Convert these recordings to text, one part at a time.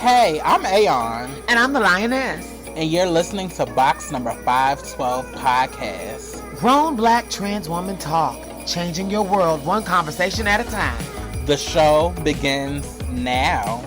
Hey, I'm Aeon, And I'm the Lioness. and you're listening to Box Number 512 Podcast. Grown Black trans woman talk, changing your world one conversation at a time. The show begins now.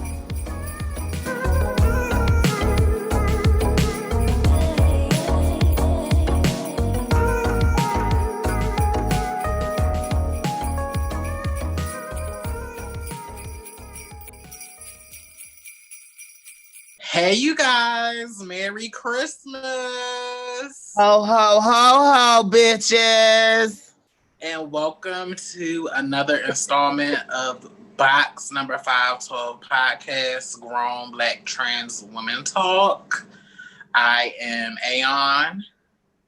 Hey, you guys, Merry Christmas! Ho, ho, ho, ho, bitches! And welcome to another installment of Box Number 512 Podcast, Grown Black Trans Women Talk. I am Aeon.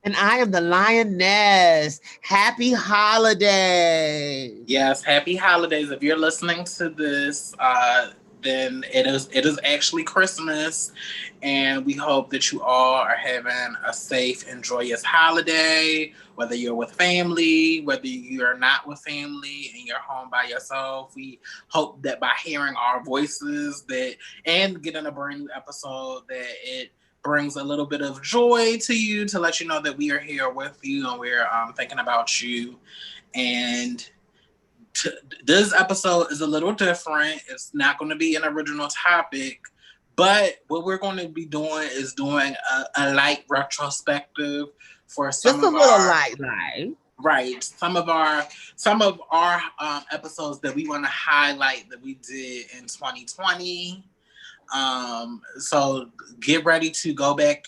And I am the Lioness. Happy holidays. Yes, happy holidays. If you're listening to this, then it is actually Christmas, and we hope that you all are having a safe and joyous holiday, whether you're with family, whether you're not with family and you're home by yourself. We hope that by hearing our voices and getting a brand new episode that it brings a little bit of joy to you, to let you know that we are here with you and we're thinking about you. And this episode is a little different. It's not going to be an original topic, but what we're going to be doing is doing a light retrospective for some Just a of little our light. Right, some of our episodes that we want to highlight that we did in 2020. So get ready to go back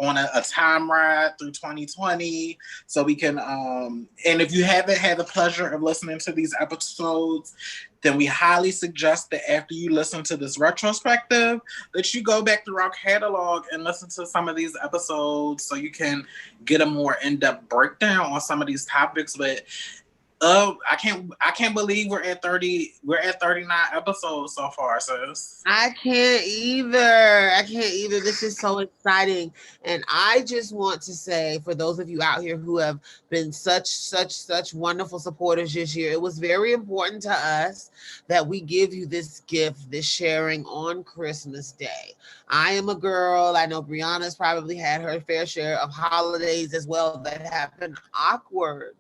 on a time ride through 2020 so we can and if you haven't had the pleasure of listening to these episodes, then we highly suggest that after you listen to this retrospective that you go back through our catalog and listen to some of these episodes so you can get a more in-depth breakdown on some of these topics. But I can't believe we're at 39 episodes so far, sis. I can't either. This is so exciting. And I just want to say, for those of you out here who have been such wonderful supporters this year, it was very important to us that we give you this gift, this sharing on Christmas Day. I am a girl. I know Brianna's probably had her fair share of holidays as well that have been awkward.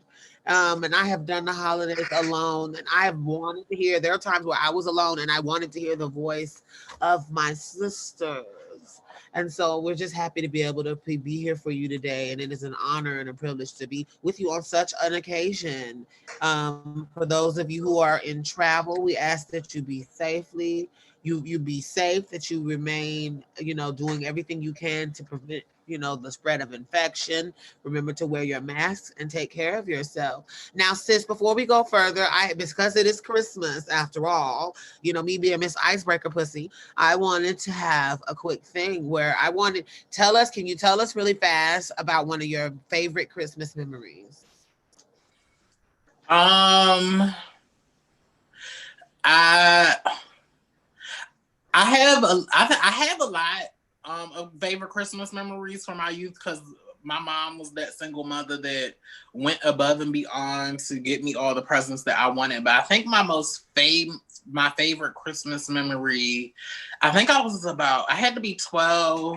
And I have done the holidays alone, and I have wanted to hear. There are times where I was alone, and I wanted to hear the voice of my sisters. And so we're just happy to be able to be here for you today, and it is an honor and a privilege to be with you on such an occasion. For those of you who are in travel, we ask that you be safely. You be safe, that you remain, doing everything you can to prevent the spread of infection. Remember to wear your mask and take care of yourself. Now, sis, before we go further, because it is Christmas after all, me being Miss Icebreaker Pussy, I wanted to have a quick thing where can you tell us really fast about one of your favorite Christmas memories? I I have a lot of favorite Christmas memories from my youth because my mom was that single mother that went above and beyond to get me all the presents that I wanted. But I think my favorite Christmas memory, I think I had to be 12,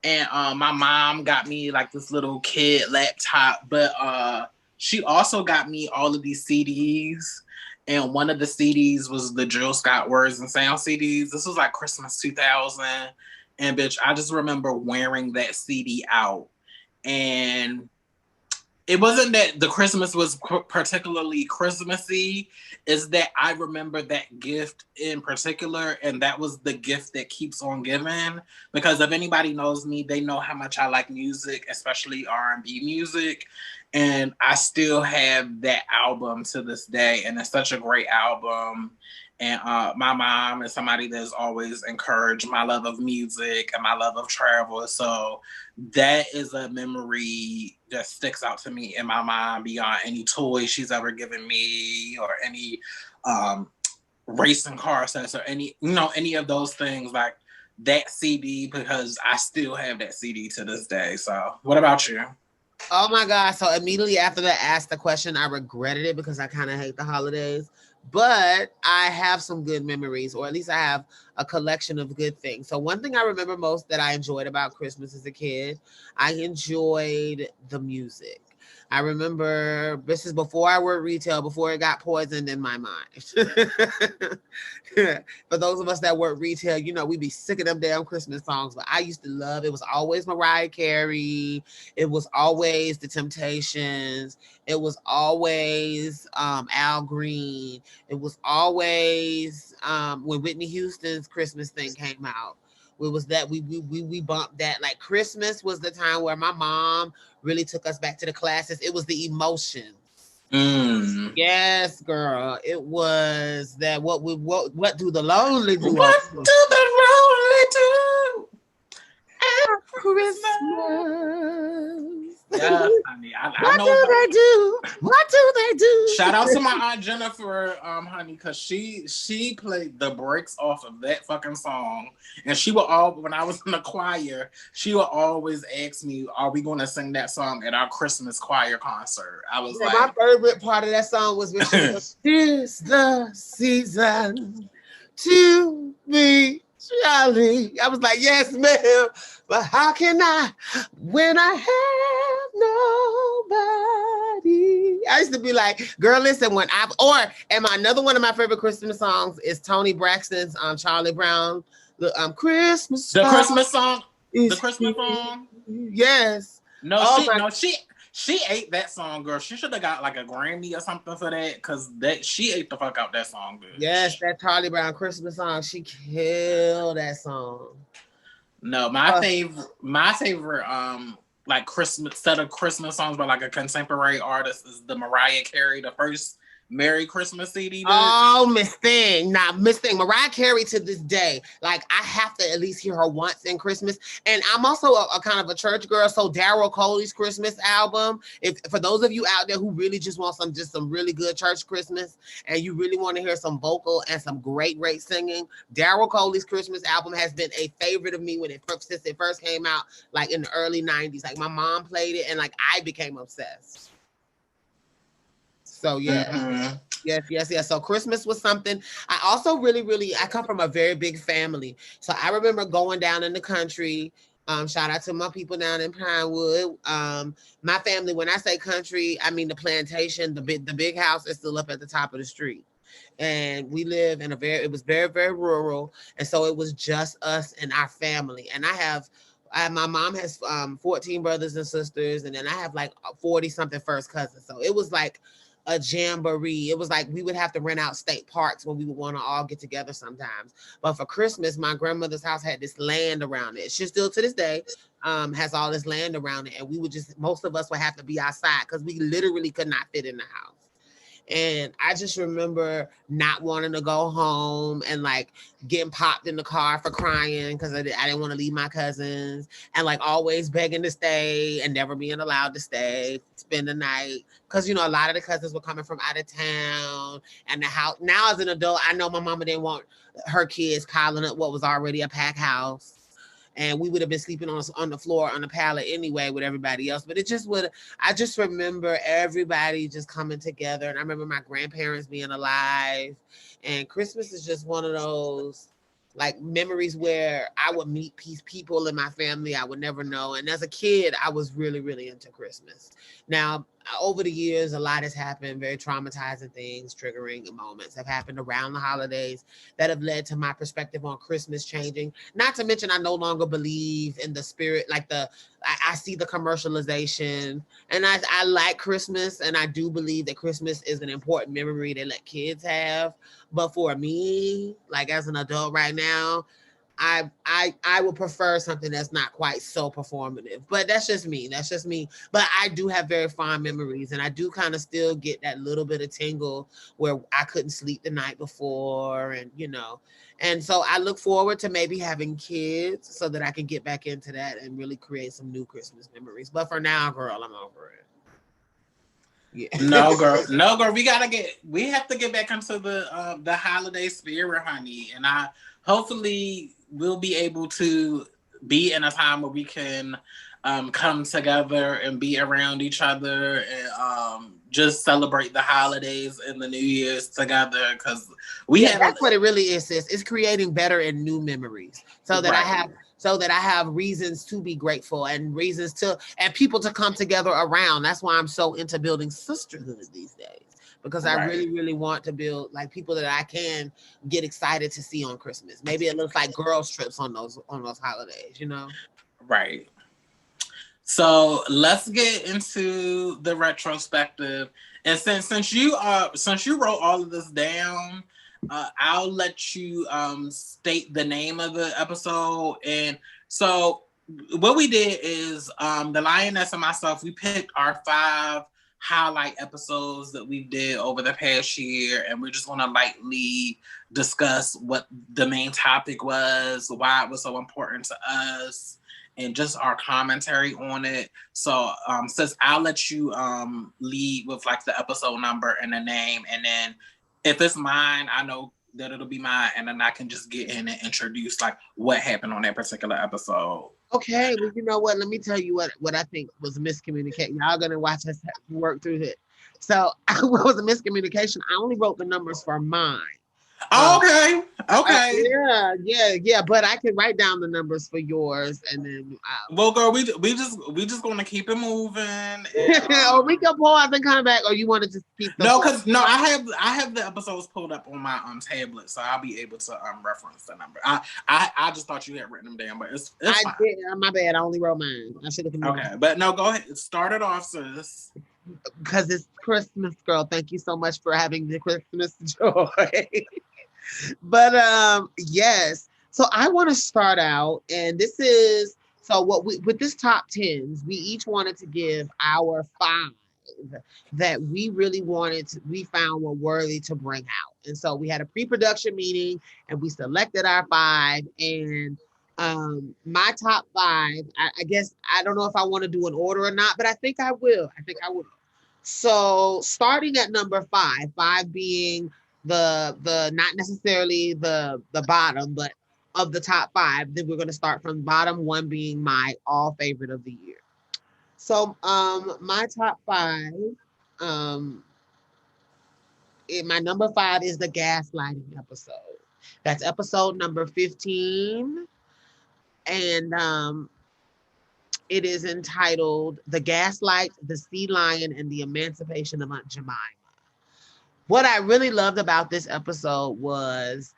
and my mom got me like this little kid laptop, but she also got me all of these CDs. And one of the CDs was the Jill Scott Words and Sound CDs. This was like Christmas 2000. And bitch, I just remember wearing that CD out. And it wasn't that the Christmas was particularly Christmassy. It's that I remember that gift in particular. And that was the gift that keeps on giving. Because if anybody knows me, they know how much I like music, especially R&B music. And I still have that album to this day, and it's such a great album. And my mom is somebody that's always encouraged my love of music and my love of travel. So that is a memory that sticks out to me in my mind beyond any toys she's ever given me or any racing car sets or any of those things, like that CD, because I still have that CD to this day. So what about you? Oh my God. So immediately after that, asked the question, I regretted it because I kind of hate the holidays. but I have some good memories, or at least I have a collection of good things. So one thing I remember most that I enjoyed about Christmas as a kid, I enjoyed the music. I remember this is before I worked retail, before it got poisoned in my mind. For those of us that work retail, you know, we be sick of them damn Christmas songs. But I used to love it was always Mariah Carey. It was always The Temptations. It was always Al Green. It was always when Whitney Houston's Christmas thing came out. It was that we bumped that. Like Christmas was the time where my mom really took us back to the classes. It was the emotions. Mm. Yes, girl. It was that what do the lonely do on What do the lonely do at Christmas? Christmas? Yes, honey. I What know do about. they do? What do they do? Shout out to my aunt Jennifer, honey, because she played the breaks off of that fucking song, and she would all when I was in the choir, she would always ask me, "Are we going to sing that song at our Christmas choir concert?" I was Yeah, like, my favorite part of that song was when she was, "'Tis the season to be jolly." I was like, "Yes, ma'am, but how can I when I have nobody?" I used to be like, "Girl, listen." And my another one of my favorite Christmas songs is Tony Braxton's Charlie Brown, the Christmas the song Christmas song, the is Christmas here. song. Yes. No, Oh my. she ate that song, girl. She should have got like a Grammy or something for that, because that she ate the fuck out that song, Yes, bitch. that Charlie Brown Christmas song. She killed that song. No, my favorite like Christmas set of Christmas songs by like a contemporary artist is the Mariah Carey, the first Merry Christmas CD, bitch. Oh, Miss Thing. Now, Miss Thing, Mariah Carey to this day, like I have to at least hear her once in Christmas. And I'm also a kind of a church girl. So Daryl Coley's Christmas album, if for those of you out there who really just want some really good church Christmas and you really want to hear some vocal and some great singing, Daryl Coley's Christmas album has been a favorite of me since it first came out, like in the early 90s. Like my mom played it and like I became obsessed. So yeah. Mm-hmm. Yes. So Christmas was something. I also I come from a very big family. So I remember going down in the country. Shout out to my people down in Pinewood. My family, when I say country, I mean the plantation, the big house is still up at the top of the street. And we live in it was very rural. And so it was just us and our family. And my mom has 14 brothers and sisters, and then I have like 40 something first cousins. So it was like a jamboree. It was like we would have to rent out state parks when we would want to all get together sometimes. But for Christmas, my grandmother's house had this land around it. She still to this day has all this land around it. And we would most of us would have to be outside because we literally could not fit in the house. And I just remember not wanting to go home and like getting popped in the car for crying because I didn't want to leave my cousins, and like always begging to stay and never being allowed to stay, spend the night. Because, you know, a lot of the cousins were coming from out of town, and the house now as an adult, I know my mama didn't want her kids piling up what was already a packed house. And we would have been sleeping on the floor on the pallet anyway with everybody else. But it just would. I just remember everybody just coming together, and I remember my grandparents being alive. And Christmas is just one of those like memories where I would meet people in my family I would never know. And as a kid, I was really into Christmas. Now, over the years, a lot has happened. Very traumatizing things, triggering moments have happened around the holidays that have led to my perspective on Christmas changing. Not to mention, I no longer believe in the spirit, like I see the commercialization, and I like Christmas, and I do believe that Christmas is an important memory to let kids have. But for me, like as an adult right now, I would prefer something that's not quite so performative. But that's just me. That's just me. But I do have very fond memories, and I do kind of still get that little bit of tingle where I couldn't sleep the night before, and you know. And so I look forward to maybe having kids so that I can get back into that and really create some new Christmas memories. But for now, girl, I'm over it. Yeah. No, girl, no, girl. We have to get back into the holiday spirit, honey. And I hopefully we'll be able to be in a time where we can come together and be around each other and just celebrate the holidays and the New Year's together because we Yeah, had a that's what it really is, sis. It's creating better and new memories right, so that I have reasons to be grateful and reasons to and people to come together around. That's why I'm so into building sisterhood these days. Because I right, really, really want to build like people that I can get excited to see on Christmas. Maybe it looks like girls' trips on those holidays, you know? right. So let's get into the retrospective. And since you wrote all of this down, I'll let you state the name of the episode. And so what we did is the Lioness and myself, we picked our 5 highlight episodes that we did over the past year, and we're just gonna lightly discuss what the main topic was, why it was so important to us, and just our commentary on it. So, sis, I'll let you lead with like the episode number and the name, and then if it's mine, I know that it'll be mine, and then I can just get in and introduce like what happened on that particular episode. Okay, well, you know what? Let me tell you what I think was a miscommunication. Y'all gonna watch us work through it. So, what was a miscommunication? I only wrote the numbers for mine. Oh, okay, okay. Yeah. But I can write down the numbers for yours, and then Well, girl, we just gonna keep it moving. And, or we can pause and come back, or you want to just keep the no, because no, I have the episodes pulled up on my tablet, so I'll be able to reference the number. I just thought you had written them down, but it's I fine. did. My bad. I only wrote mine. I should have. Okay, but no, go ahead. Start it off, sis. Because it's Christmas, girl. Thank you so much for having the Christmas joy. But yes. So I want to start out, and this is so what we with this top tens, we each wanted to give our 5 that we really we found were worthy to bring out. And so we had a pre-production meeting and we selected our 5. And my top 5, I guess I don't know if I want to do an order or not, but I think I will. So starting at number 5 being the not necessarily the bottom, but of the top 5, then we're going to start from bottom, 1 being my all favorite of the year. So my top 5, my number 5 is the gaslighting episode. That's episode number 15, and it is entitled "The Gaslight, the Sea Lion, and the Emancipation of Aunt Jemima." What I really loved about this episode was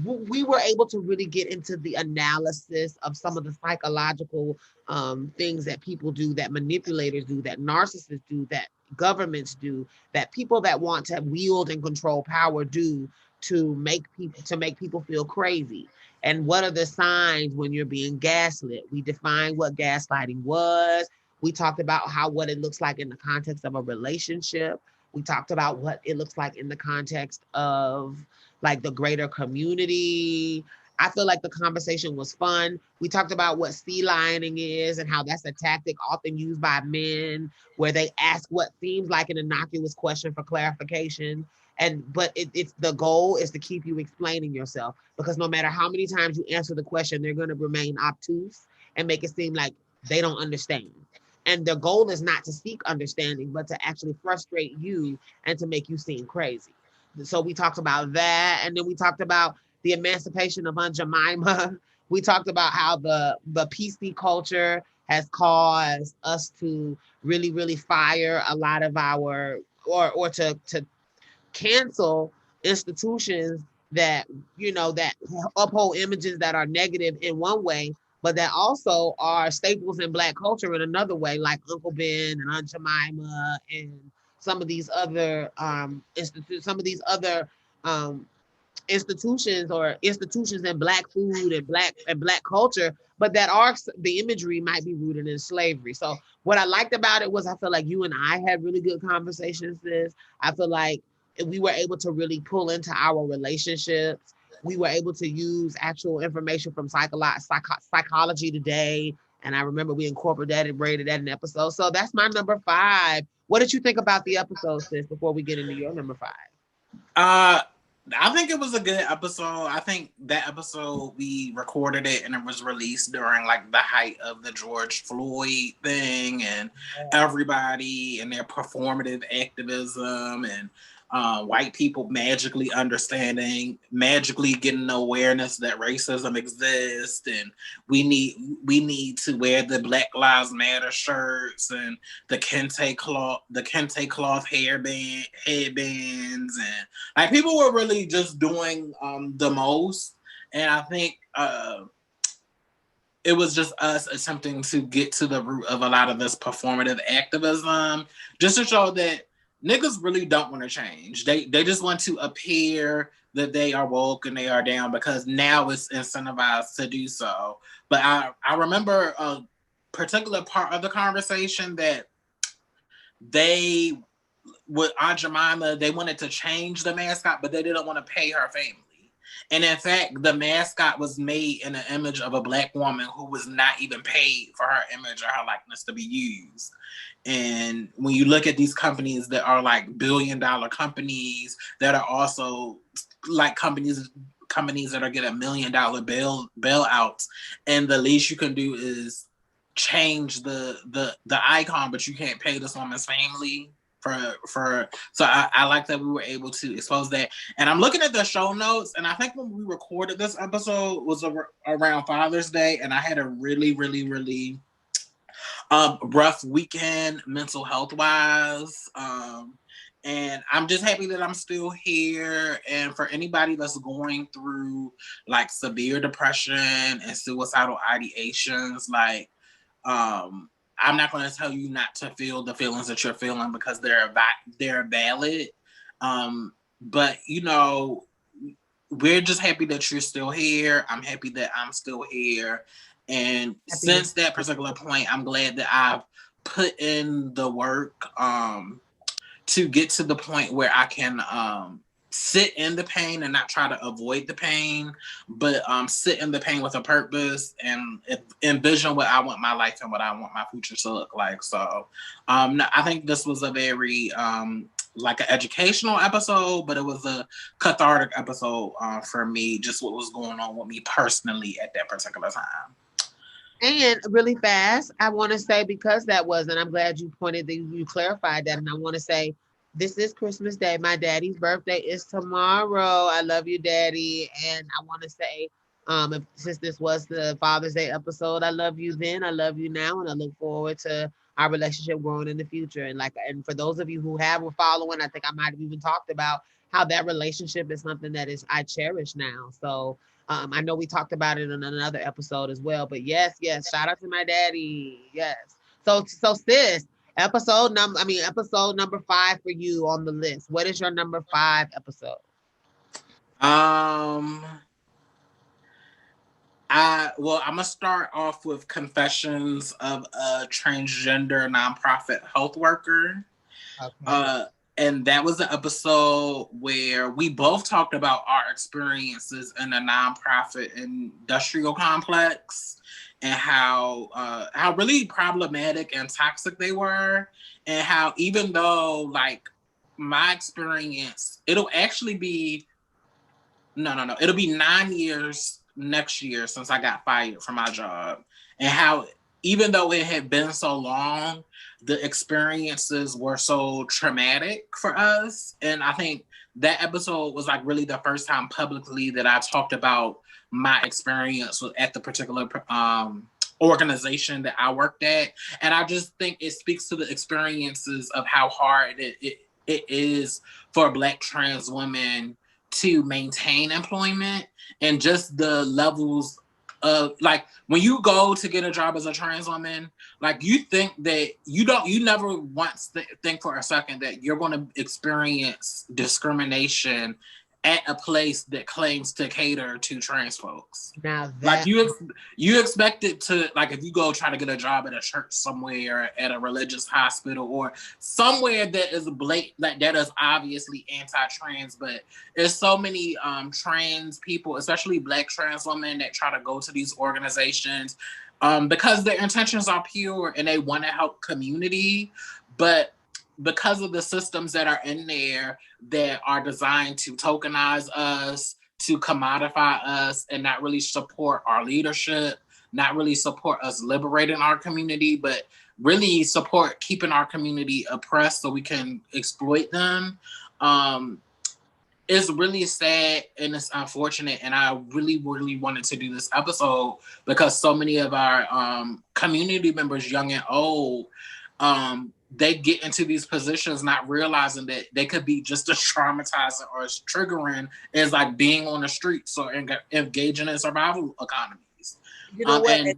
we were able to really get into the analysis of some of the psychological things that people do, that manipulators do, that narcissists do, that governments do, that people that want to wield and control power do to make people feel crazy. And what are the signs when you're being gaslit? We defined what gaslighting was. We talked about what it looks like in the context of a relationship. We talked about what it looks like in the context of like the greater community. I feel like the conversation was fun. We talked about what sea lioning is and how that's a tactic often used by men, where they ask what seems like an innocuous question for clarification. But it's the goal is to keep you explaining yourself, because no matter how many times you answer the question, they're going to remain obtuse and make it seem like they don't understand. And the goal is not to seek understanding, but to actually frustrate you and to make you seem crazy. So we talked about that. And then we talked about the emancipation of Aunt Jemima. We talked about how the PC culture has caused us to really, really fire a lot of our, or to cancel institutions that that uphold images that are negative in one way, but that also are staples in Black culture in another way, like Uncle Ben and Aunt Jemima and some of these other um, institutions, or institutions in Black food and Black culture, but that are the imagery might be rooted in slavery. So what I liked about it was I feel like you and I had really good conversations. I feel like we were able to really pull into our relationships. We were able to use actual information from psychology today. And I remember we incorporated that in an episode. So that's my number 5. What did you think about the episode, sis, before we get into your number 5? I think it was a good episode. I think that episode we recorded it and it was released during like the height of the George Floyd thing and everybody and their performative activism and white people magically getting awareness that racism exists and we need to wear the Black Lives Matter shirts and the kente cloth headbands and like people were really just doing the most, and I think it was just us attempting to get to the root of a lot of this performative activism, just to show that niggas really don't want to change. They just want to appear that they are woke and they are down because now it's incentivized to do so. But I remember a particular part of the conversation that they with Aunt Jemima, they wanted to change the mascot, but they didn't want to pay her family. And in fact, the mascot was made in an image of a Black woman who was not even paid for her image or her likeness to be used. And when you look at these companies that are like billion-dollar companies that are also like companies that are getting $1 million bailouts, and the least you can do is change the icon, but you can't pay this woman's family for so I like that we were able to expose that. And I'm looking at the show notes, and I think when we recorded this episode was around Father's Day, and I had a really rough weekend mental health wise. And I'm just happy that I'm still here. And for anybody that's going through like severe depression and suicidal ideations, like I'm not going to tell you not to feel the feelings that you're feeling because they're valid. But you know, we're just happy that you're still here. I'm happy that I'm still here. And since that particular point, I'm glad that I've put in the work to get to the point where I can sit in the pain and not try to avoid the pain, but sit in the pain with a purpose and envision what I want my life and what I want my future to look like. So I think this was a very like an educational episode, but it was a cathartic episode for me, just what was going on with me personally at that particular time. And really fast, I want to say because that was, and I'm glad you pointed that you clarified that, and I want to say this is Christmas Day. My daddy's birthday is tomorrow. I love you, Daddy, and I want to say, since this was the Father's Day episode, I love you then, I love you now, and I look forward to our relationship growing in the future. And like, and for those of you who have been following, I think I might have even talked about how that relationship is something that is I cherish now. So I know we talked about it in another episode as well, but yes, yes, shout out to my daddy. Yes. So sis, episode number 5 for you on the list. What is your number 5 episode? Um, I'm gonna start off with Confessions of a Transgender Nonprofit Health Worker. Okay. Uh, and that was the episode where we both talked about our experiences in a nonprofit industrial complex and how really problematic and toxic they were, and how even though like my experience, it'll actually be no, it'll be 9 years next year since I got fired from my job, and how even though it had been so long, the experiences were so traumatic for us. And I think that episode was like really the first time publicly that I talked about my experience at the particular organization that I worked at. And I just think it speaks to the experiences of how hard it is for Black trans women to maintain employment, and just the levels of like when you go to get a job as a trans woman, like you think that you never once think for a second that you're going to experience discrimination at a place that claims to cater to trans folks. Now Like that you expect it to, like if you go try to get a job at a church somewhere, at a religious hospital, or somewhere that is blatant, like that is obviously anti-trans, but there's so many trans people, especially Black trans women, that try to go to these organizations because their intentions are pure and they want to help community, but because of the systems that are in there that are designed to tokenize us, to commodify us, and not really support our leadership, not really support us liberating our community, but really support keeping our community oppressed so we can exploit them. Um, it's really sad and it's unfortunate. And I really, really wanted to do this episode because so many of our community members, young and old, they get into these positions not realizing that they could be just as traumatizing or as triggering as like being on the streets or engaging in survival economies. You know what? And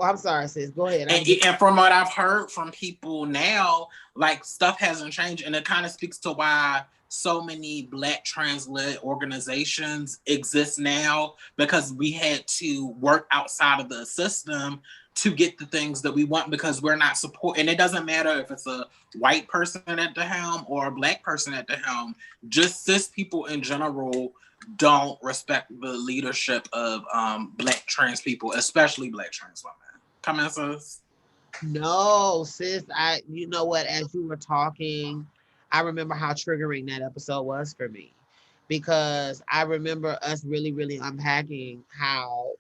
I'm sorry, sis. Go ahead. and from what I've heard from people now, like stuff hasn't changed, and it kind of speaks to why so many Black trans-led organizations exist now, because we had to work outside of the system to get the things that we want, because we're not support. And it doesn't matter if it's a white person at the helm or a Black person at the helm. Just cis people in general don't respect the leadership of Black trans people, especially Black trans women. Come on, sis. No, sis. You know what? As you were talking, I remember how triggering that episode was for me, because I remember us really, really unpacking how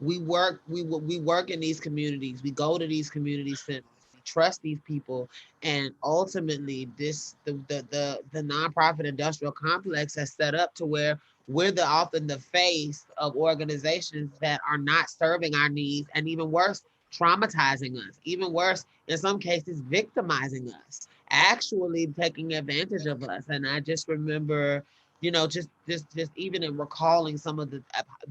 we work in these communities, we go to these community centers, we trust these people, and ultimately the nonprofit industrial complex has set up to where we're often the face of organizations that are not serving our needs, and even worse, traumatizing us, even worse, in some cases victimizing us, actually taking advantage of us. And I just remember, just even in recalling some of the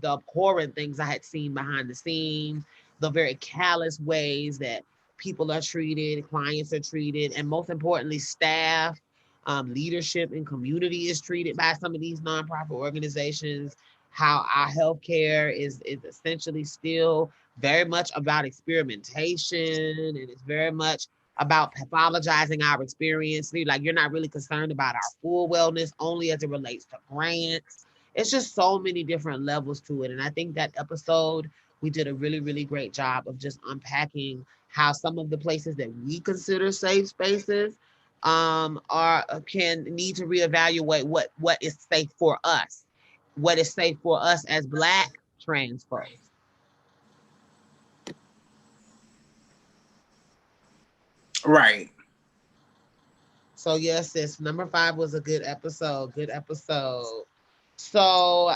abhorrent things I had seen behind the scenes, the very callous ways that people are treated, clients are treated, and most importantly, staff, leadership, and community is treated by some of these nonprofit organizations. How our healthcare is essentially still very much about experimentation, and it's very much about pathologizing our experience. Like, you're not really concerned about our full wellness, only as it relates to grants. It's just so many different levels to it. And I think that episode, we did a really, really great job of just unpacking how some of the places that we consider safe spaces are can need to reevaluate what is safe for us, what is safe for us as Black trans folks. Right. So yes, sis, number 5 was a good episode. Good episode. So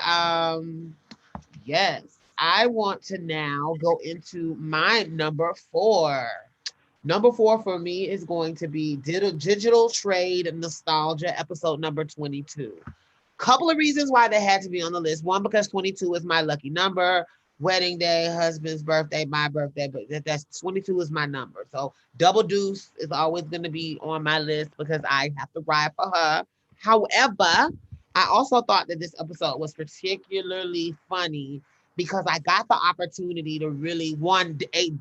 yes, I want to now go into my number 4. Number 4 for me is going to be Digital Trade Nostalgia, episode number 22. Couple of reasons why they had to be on the list. One, because 22 is my lucky number. Wedding day, husband's birthday, my birthday, but that's 22 is my number. So Double Deuce is always going to be on my list because I have to ride for her. However, I also thought that this episode was particularly funny because I got the opportunity to really age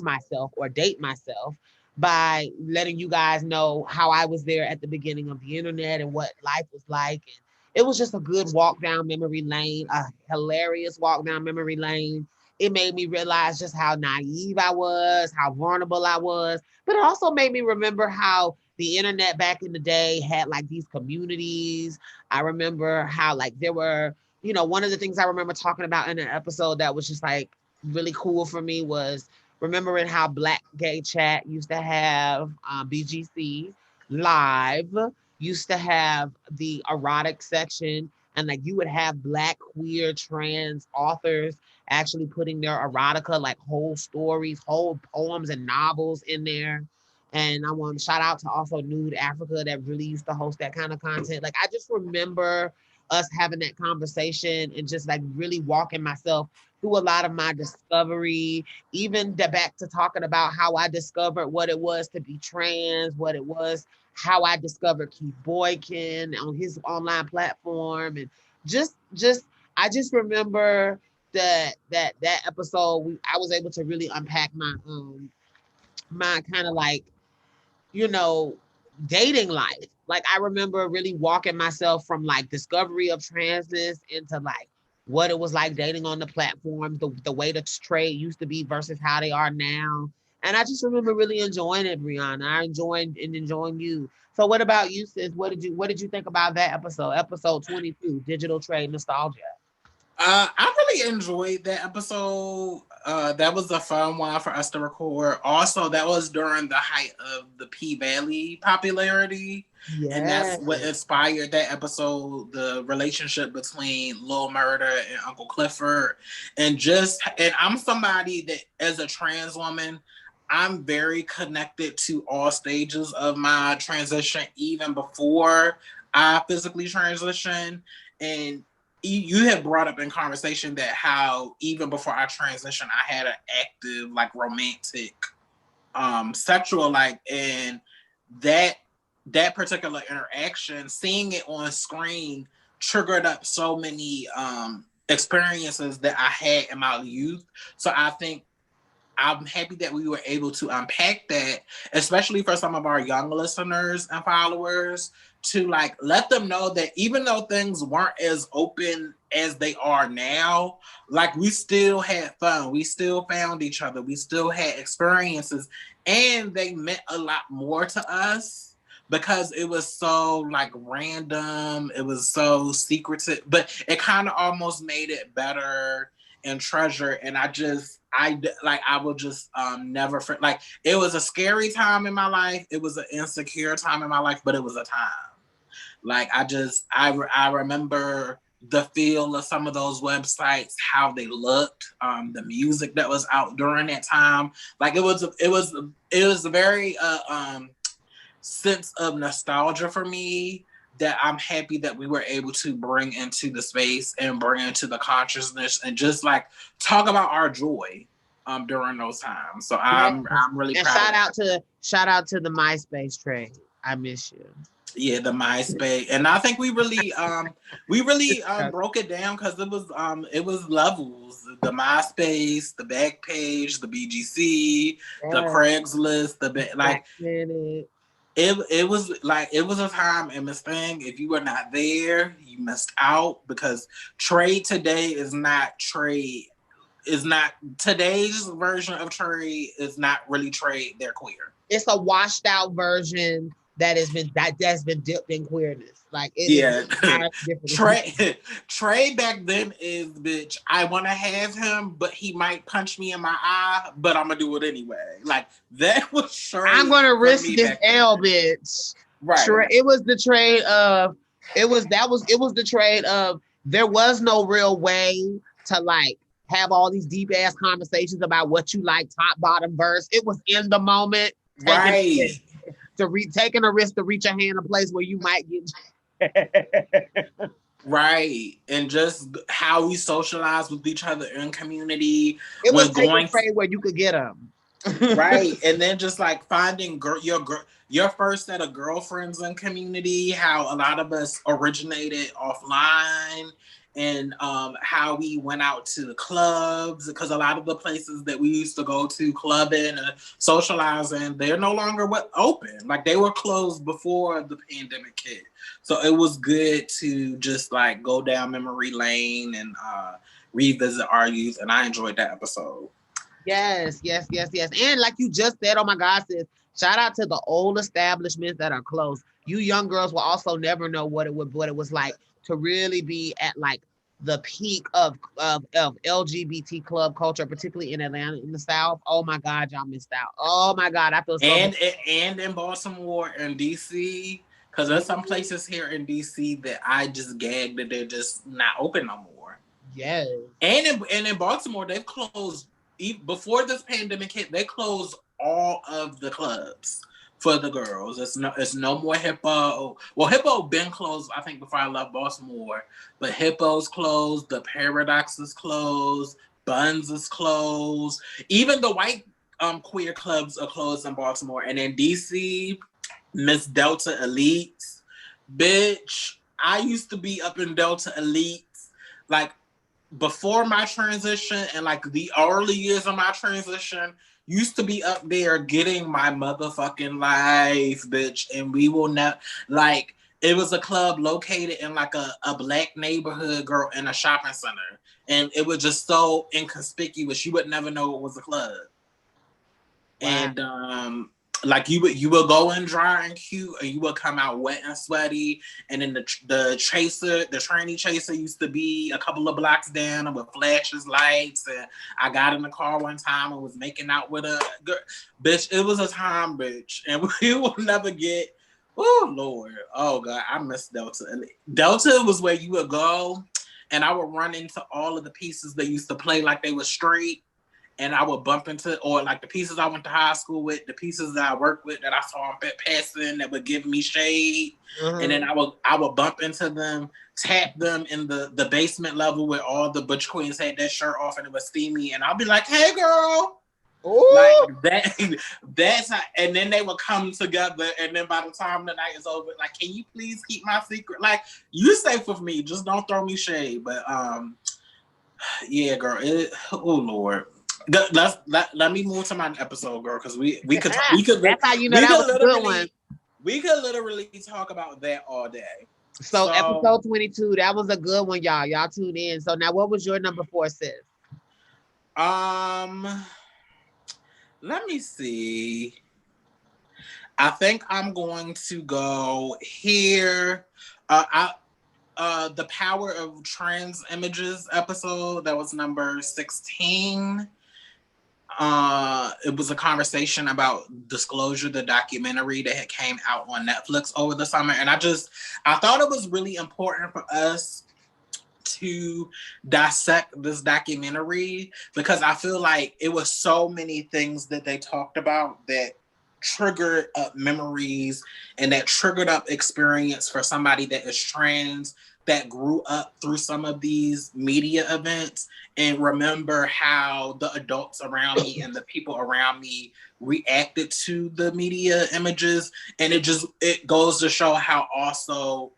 myself or date myself by letting you guys know how I was there at the beginning of the internet and what life was like. And it was just a good walk down memory lane, a hilarious walk down memory lane. It made me realize just how naive I was, how vulnerable I was, but it also made me remember how the internet back in the day had like these communities. I remember how like there were, one of the things I remember talking about in an episode that was just like really cool for me was remembering how Black Gay Chat used to have BGC live, used to have the erotic section, and like you would have Black queer trans authors actually putting their erotica, like whole stories, whole poems and novels in there. And I want to shout out to also Nude Africa that really used to host that kind of content. Like, I just remember us having that conversation and just like really walking myself through a lot of my discovery, even back to talking about how I discovered what it was to be trans, what it was, how I discovered Keith Boykin on his online platform, and just I just remember that episode. I was able to really unpack my kind of like, you know, dating life. Like, I remember really walking myself from like discovery of transness into like what it was like dating on the platform, the way the trade used to be versus how they are now. And I just remember really enjoying it, Brianna. I enjoyed and enjoying you. So what about you, sis? What did you think about that episode? Episode 22, Digital Trade Nostalgia. I really enjoyed that episode. That was a fun one for us to record. Also, that was during the height of the P Valley popularity. And that's Yes. what inspired that episode, the relationship between Lil Murder and Uncle Clifford. And I'm somebody that, as a trans woman, I'm very connected to all stages of my transition, even before I physically transition. And you have brought up in conversation that how even before I transitioned, I had an active, like, romantic sexual life, and that particular interaction, seeing it on screen, triggered up so many experiences that I had in my youth. So I think I'm happy that we were able to unpack that, especially for some of our young listeners and followers, to, like, let them know that even though things weren't as open as they are now, like, we still had fun, we still found each other, we still had experiences, and they meant a lot more to us because it was so, like, random, it was so secretive, but it kind of almost made it better and treasure. And I will just never like, it was a scary time in my life, it was an insecure time in my life, but it was a time. Like, I remember the feel of some of those websites, how they looked, the music that was out during that time. Like, it was a very sense of nostalgia for me that I'm happy that we were able to bring into the space and bring into the consciousness and just, like, talk about our joy during those times. So Yeah. I'm really And proud shout out to the MySpace trade. I miss you. yeah, the MySpace. And I think we really broke it down because it was levels. The MySpace, the Backpage, the BGC, the Craigslist, like, it was a time. And Miss Thing, if you were not there, you missed out, because trade today is not today's version of trade, is not really trade. They're queer. It's a washed out version that's been dipped in queerness. Like, it Yeah. is Trey back then is, bitch, I want to have him, but he might punch me in my eye, but I'm gonna do it anyway. Like, that was sure. I'm gonna risk this L, bitch. Right. It was the trade of the trade of there was no real way to, like, have all these deep ass conversations about what you like, top, bottom, verse. It was in the moment. Right. Taking a risk to reach a hand a place where you might get right. And just how we socialize with each other in community. It was going trade where you could get them. Right. And then just, like, finding your first set of girlfriends in community, how a lot of us originated offline, and how we went out to the clubs, because a lot of the places that we used to go to clubbing and socializing, they're no longer open. Like, they were closed before the pandemic hit. So it was good to just, like, go down memory lane and revisit our youth, and I enjoyed that episode. Yes. And like you just said, oh my God, sis, shout out to the old establishments that are closed. You young girls will also never know what it was like to really be at, like, the peak of LGBT club culture, particularly in Atlanta, in the South. Oh my God, y'all missed out. Oh my God, I feel so and in Baltimore and DC, because there's some places here in DC that I just gagged that they're just not open no more. Yes. And in Baltimore, they've closed before this pandemic hit. They closed all of the clubs for the girls. It's no more Hippo. Well, Hippo been closed, I think, before I left Baltimore. But Hippo's closed. The Paradox is closed. Buns is closed. Even the white queer clubs are closed in Baltimore. And in DC, Miss Delta Elites. Bitch, I used to be up in Delta Elites, like, before my transition, and, like, the early years of my transition, used to be up there getting my motherfucking life, bitch. And we will not, like, it was a club located in, like, a black neighborhood, girl, in a shopping center. And it was just so inconspicuous. You would never know it was a club. Wow. And like you would go in dry and cute, and you would come out wet and sweaty. And then the tranny chaser used to be a couple of blocks down with flashes, lights. And I got in the car one time and was making out with a girl. Bitch, it was a time, bitch, and we will never get. Oh Lord, oh God, I miss Delta. And Delta was where you would go, and I would run into all of the pieces they used to play like they were straight, and I would bump into, or like the pieces I went to high school with, the pieces that I worked with that I saw them passing that would give me shade, and then I would bump into them, tap them in the basement level where all the butch queens had that shirt off and it was steamy, and I'll be like, "Hey, girl." Ooh. Like that, that's how, and then they would come together, and then by the time the night is over, like, can you please keep my secret? Like, you safe with me, just don't throw me shade. But yeah, girl. Oh Lord, let me move to my episode, girl, because That's how you know we that could was a good one. literally talk about that all day. So episode 22, that was a good one, y'all. Y'all tune in. So now, what was your number 4, sis? Let me see. I think I'm going to go here. The Power of Trans Images episode, that was number 16. It was a conversation about Disclosure, the documentary that had came out on Netflix over the summer. And I thought it was really important for us to dissect this documentary, because I feel like it was so many things that they talked about that triggered up memories and that triggered up experience for somebody that is trans, that grew up through some of these media events, and remember how the adults around me and the people around me reacted to the media images. And it goes to show how also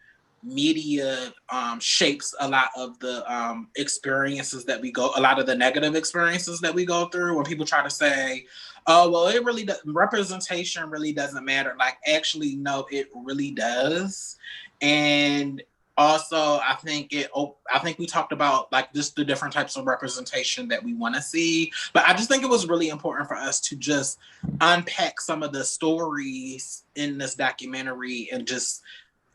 media shapes a lot of the experiences that we go, a lot of the negative experiences that we go through. When people try to say, oh, well, it really representation really doesn't matter. Like, actually, no, it really does. And also, I think we talked about like just the different types of representation that we want to see. But I just think it was really important for us to just unpack some of the stories in this documentary and just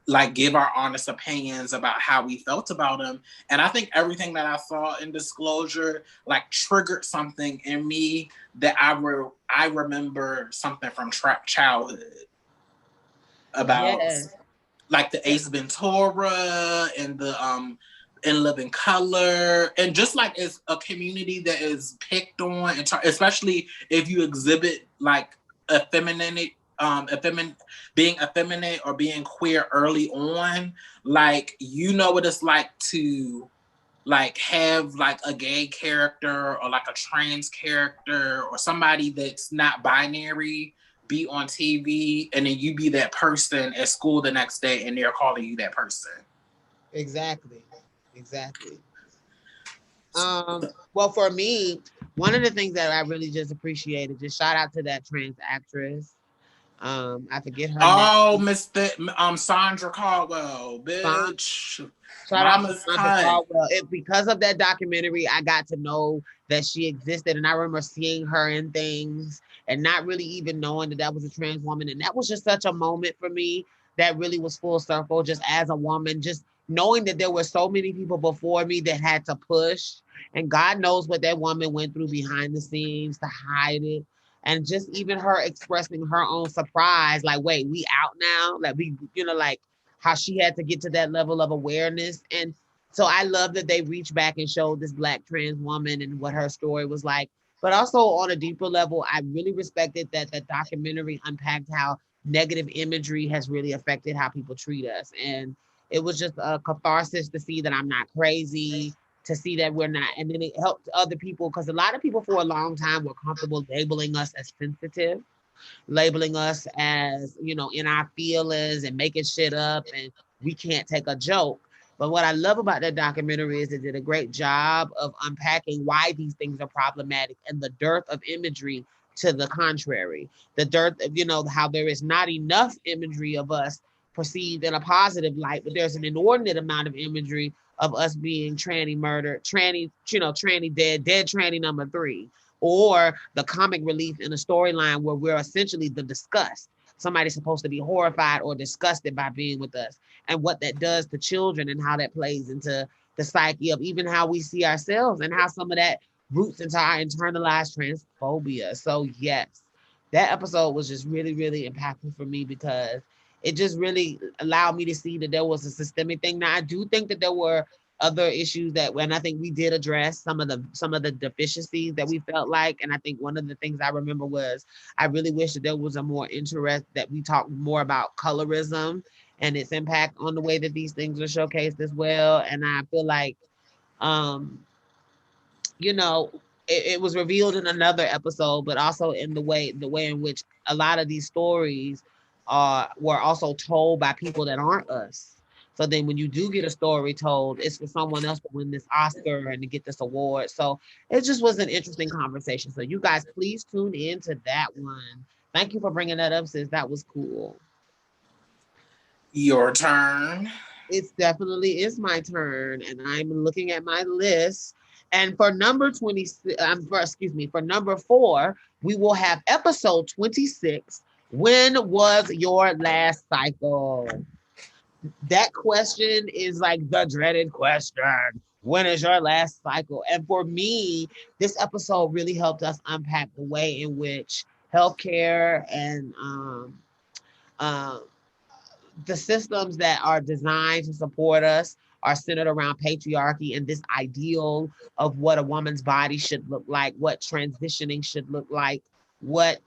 like give our honest opinions about how we felt about him. And I think everything that I saw in Disclosure like triggered something in me that I remember something from childhood about, Yes. like the Ace Ventura and the In Living Color, and just like it's a community that is picked on, and especially if you exhibit like effeminate, being effeminate or being queer early on, like you know what it's like to like have like a gay character or like a trans character or somebody that's not binary be on TV, and then you be that person at school the next day and they're calling you that person. Exactly. Well, for me, one of the things that I really just appreciated, just shout out to that trans actress. I forget her name. Oh, Sandra Caldwell, bitch. Shout out to Mama's Sandra hot. Caldwell. Because of that documentary, I got to know that she existed, and I remember seeing her in things and not really even knowing that that was a trans woman. And that was just such a moment for me that really was full circle, just as a woman, just knowing that there were so many people before me that had to push. And God knows what that woman went through behind the scenes to hide it. And just even her expressing her own surprise, like, wait, we out now? Like, we, like, how she had to get to that level of awareness. And so I love that they reached back and showed this Black trans woman and what her story was like. But also on a deeper level, I really respected that the documentary unpacked how negative imagery has really affected how people treat us. And it was just a catharsis to see that I'm not crazy, to see that we're not. And then it helped other people, because a lot of people for a long time were comfortable labeling us as sensitive, labeling us as, in our feelings and making shit up, and we can't take a joke. But what I love about that documentary is it did a great job of unpacking why these things are problematic and the dearth of imagery to the contrary. The dearth of, how there is not enough imagery of us perceived in a positive light, but there's an inordinate amount of imagery of us being tranny murdered, tranny dead tranny number 3. or the comic relief in a storyline where we're essentially the disgust. Somebody's supposed to be horrified or disgusted by being with us, and what that does to children and how that plays into the psyche of even how we see ourselves and how some of that roots into our internalized transphobia. So yes, that episode was just really, really impactful for me because it just really allowed me to see that there was a systemic thing. Now I do think that there were other issues that when I think we did address some of the deficiencies that we felt like. And I think one of the things I remember was I really wish that there was a more interest that we talked more about colorism and its impact on the way that these things are showcased as well. And I feel like um you know, it was revealed in another episode, but also in the way in which a lot of these stories were also told by people that aren't us. So then when you do get a story told, it's for someone else to win this Oscar and to get this award. So it just was an interesting conversation. So you guys please tune in to that one. Thank you for bringing that up, sis. That was cool. Your turn. It's definitely is my turn, and I'm looking at my list. And for number 20, for number 4, we will have episode 26. When was your last cycle? That question is like the dreaded question. When is your last cycle? And for me, this episode really helped us unpack the way in which healthcare and um, the systems that are designed to support us are centered around patriarchy and this ideal of what a woman's body should look like, what transitioning should look like, what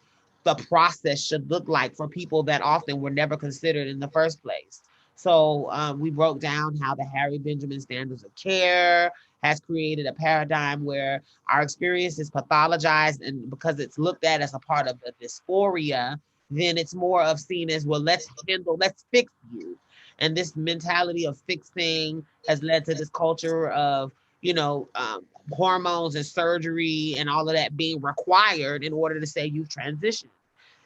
the process should look like for people that often were never considered in the first place. So we broke down how the Harry Benjamin standards of care has created a paradigm where our experience is pathologized, and because it's looked at as a part of the dysphoria, then it's more of seen as, well, let's fix you. And this mentality of fixing has led to this culture of, you know, hormones and surgery and all of that being required in order to say you've transitioned.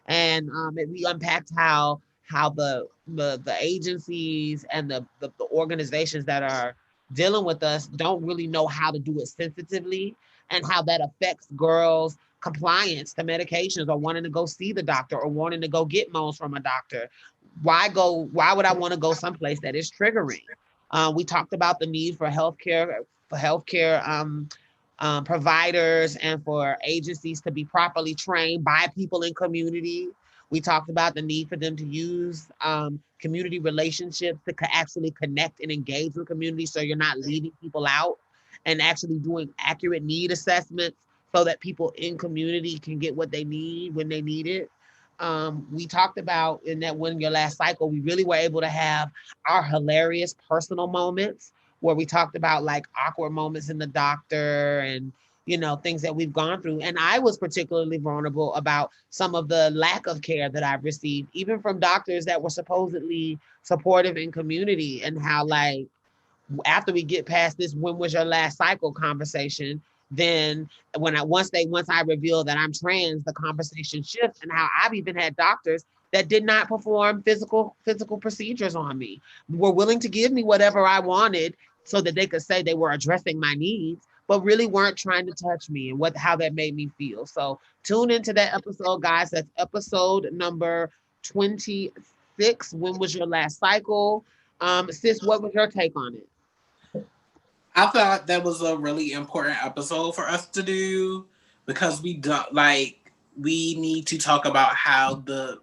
And we unpacked how the agencies and the organizations that are dealing with us don't really know how to do it sensitively, and how that affects girls' compliance to medications or wanting to go see the doctor or wanting to go get moans from a doctor. Why would I want to go someplace that is triggering? We talked about the need for healthcare providers and for agencies to be properly trained by people in community. We talked about the need for them to use community relationships to actually connect and engage with community, so you're not leaving people out, and actually doing accurate need assessments so that people in community can get what they need when they need it. We talked about in that When Your Last Cycle, we really were able to have our hilarious personal moments where we talked about like awkward moments in the doctor and things that we've gone through. And I was particularly vulnerable about some of the lack of care that I've received, even from doctors that were supposedly supportive in community, and how like after we get past this when was your last cycle conversation, then once I reveal that I'm trans, the conversation shifts, and how I've even had doctors that did not perform physical procedures on me, were willing to give me whatever I wanted so that they could say they were addressing my needs, but really weren't trying to touch me, and how that made me feel. So tune into that episode, guys. That's episode number 26. When was your last cycle? Sis, what was your take on it? I thought that was a really important episode for us to do because we need to talk about how the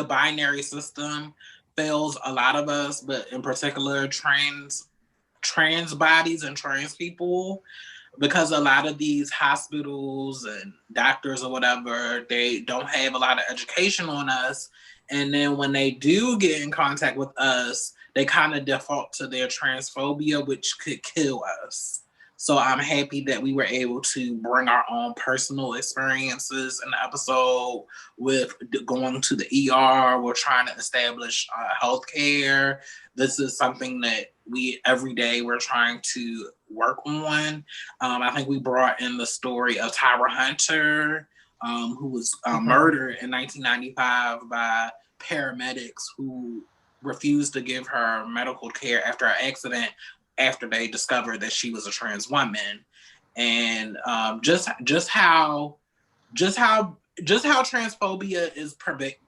binary system fails a lot of us, but in particular trans bodies and trans people, because a lot of these hospitals and doctors or whatever, they don't have a lot of education on us. And then when they do get in contact with us, they kind of default to their transphobia, which could kill us. So I'm happy that we were able to bring our own personal experiences in the episode with going to the ER. We're trying to establish healthcare. This is something that we every day we're trying to work on. I think we brought in the story of Tyra Hunter, who was murdered in 1995 by paramedics who refused to give her medical care after an accident after they discovered that she was a trans woman. and just how transphobia is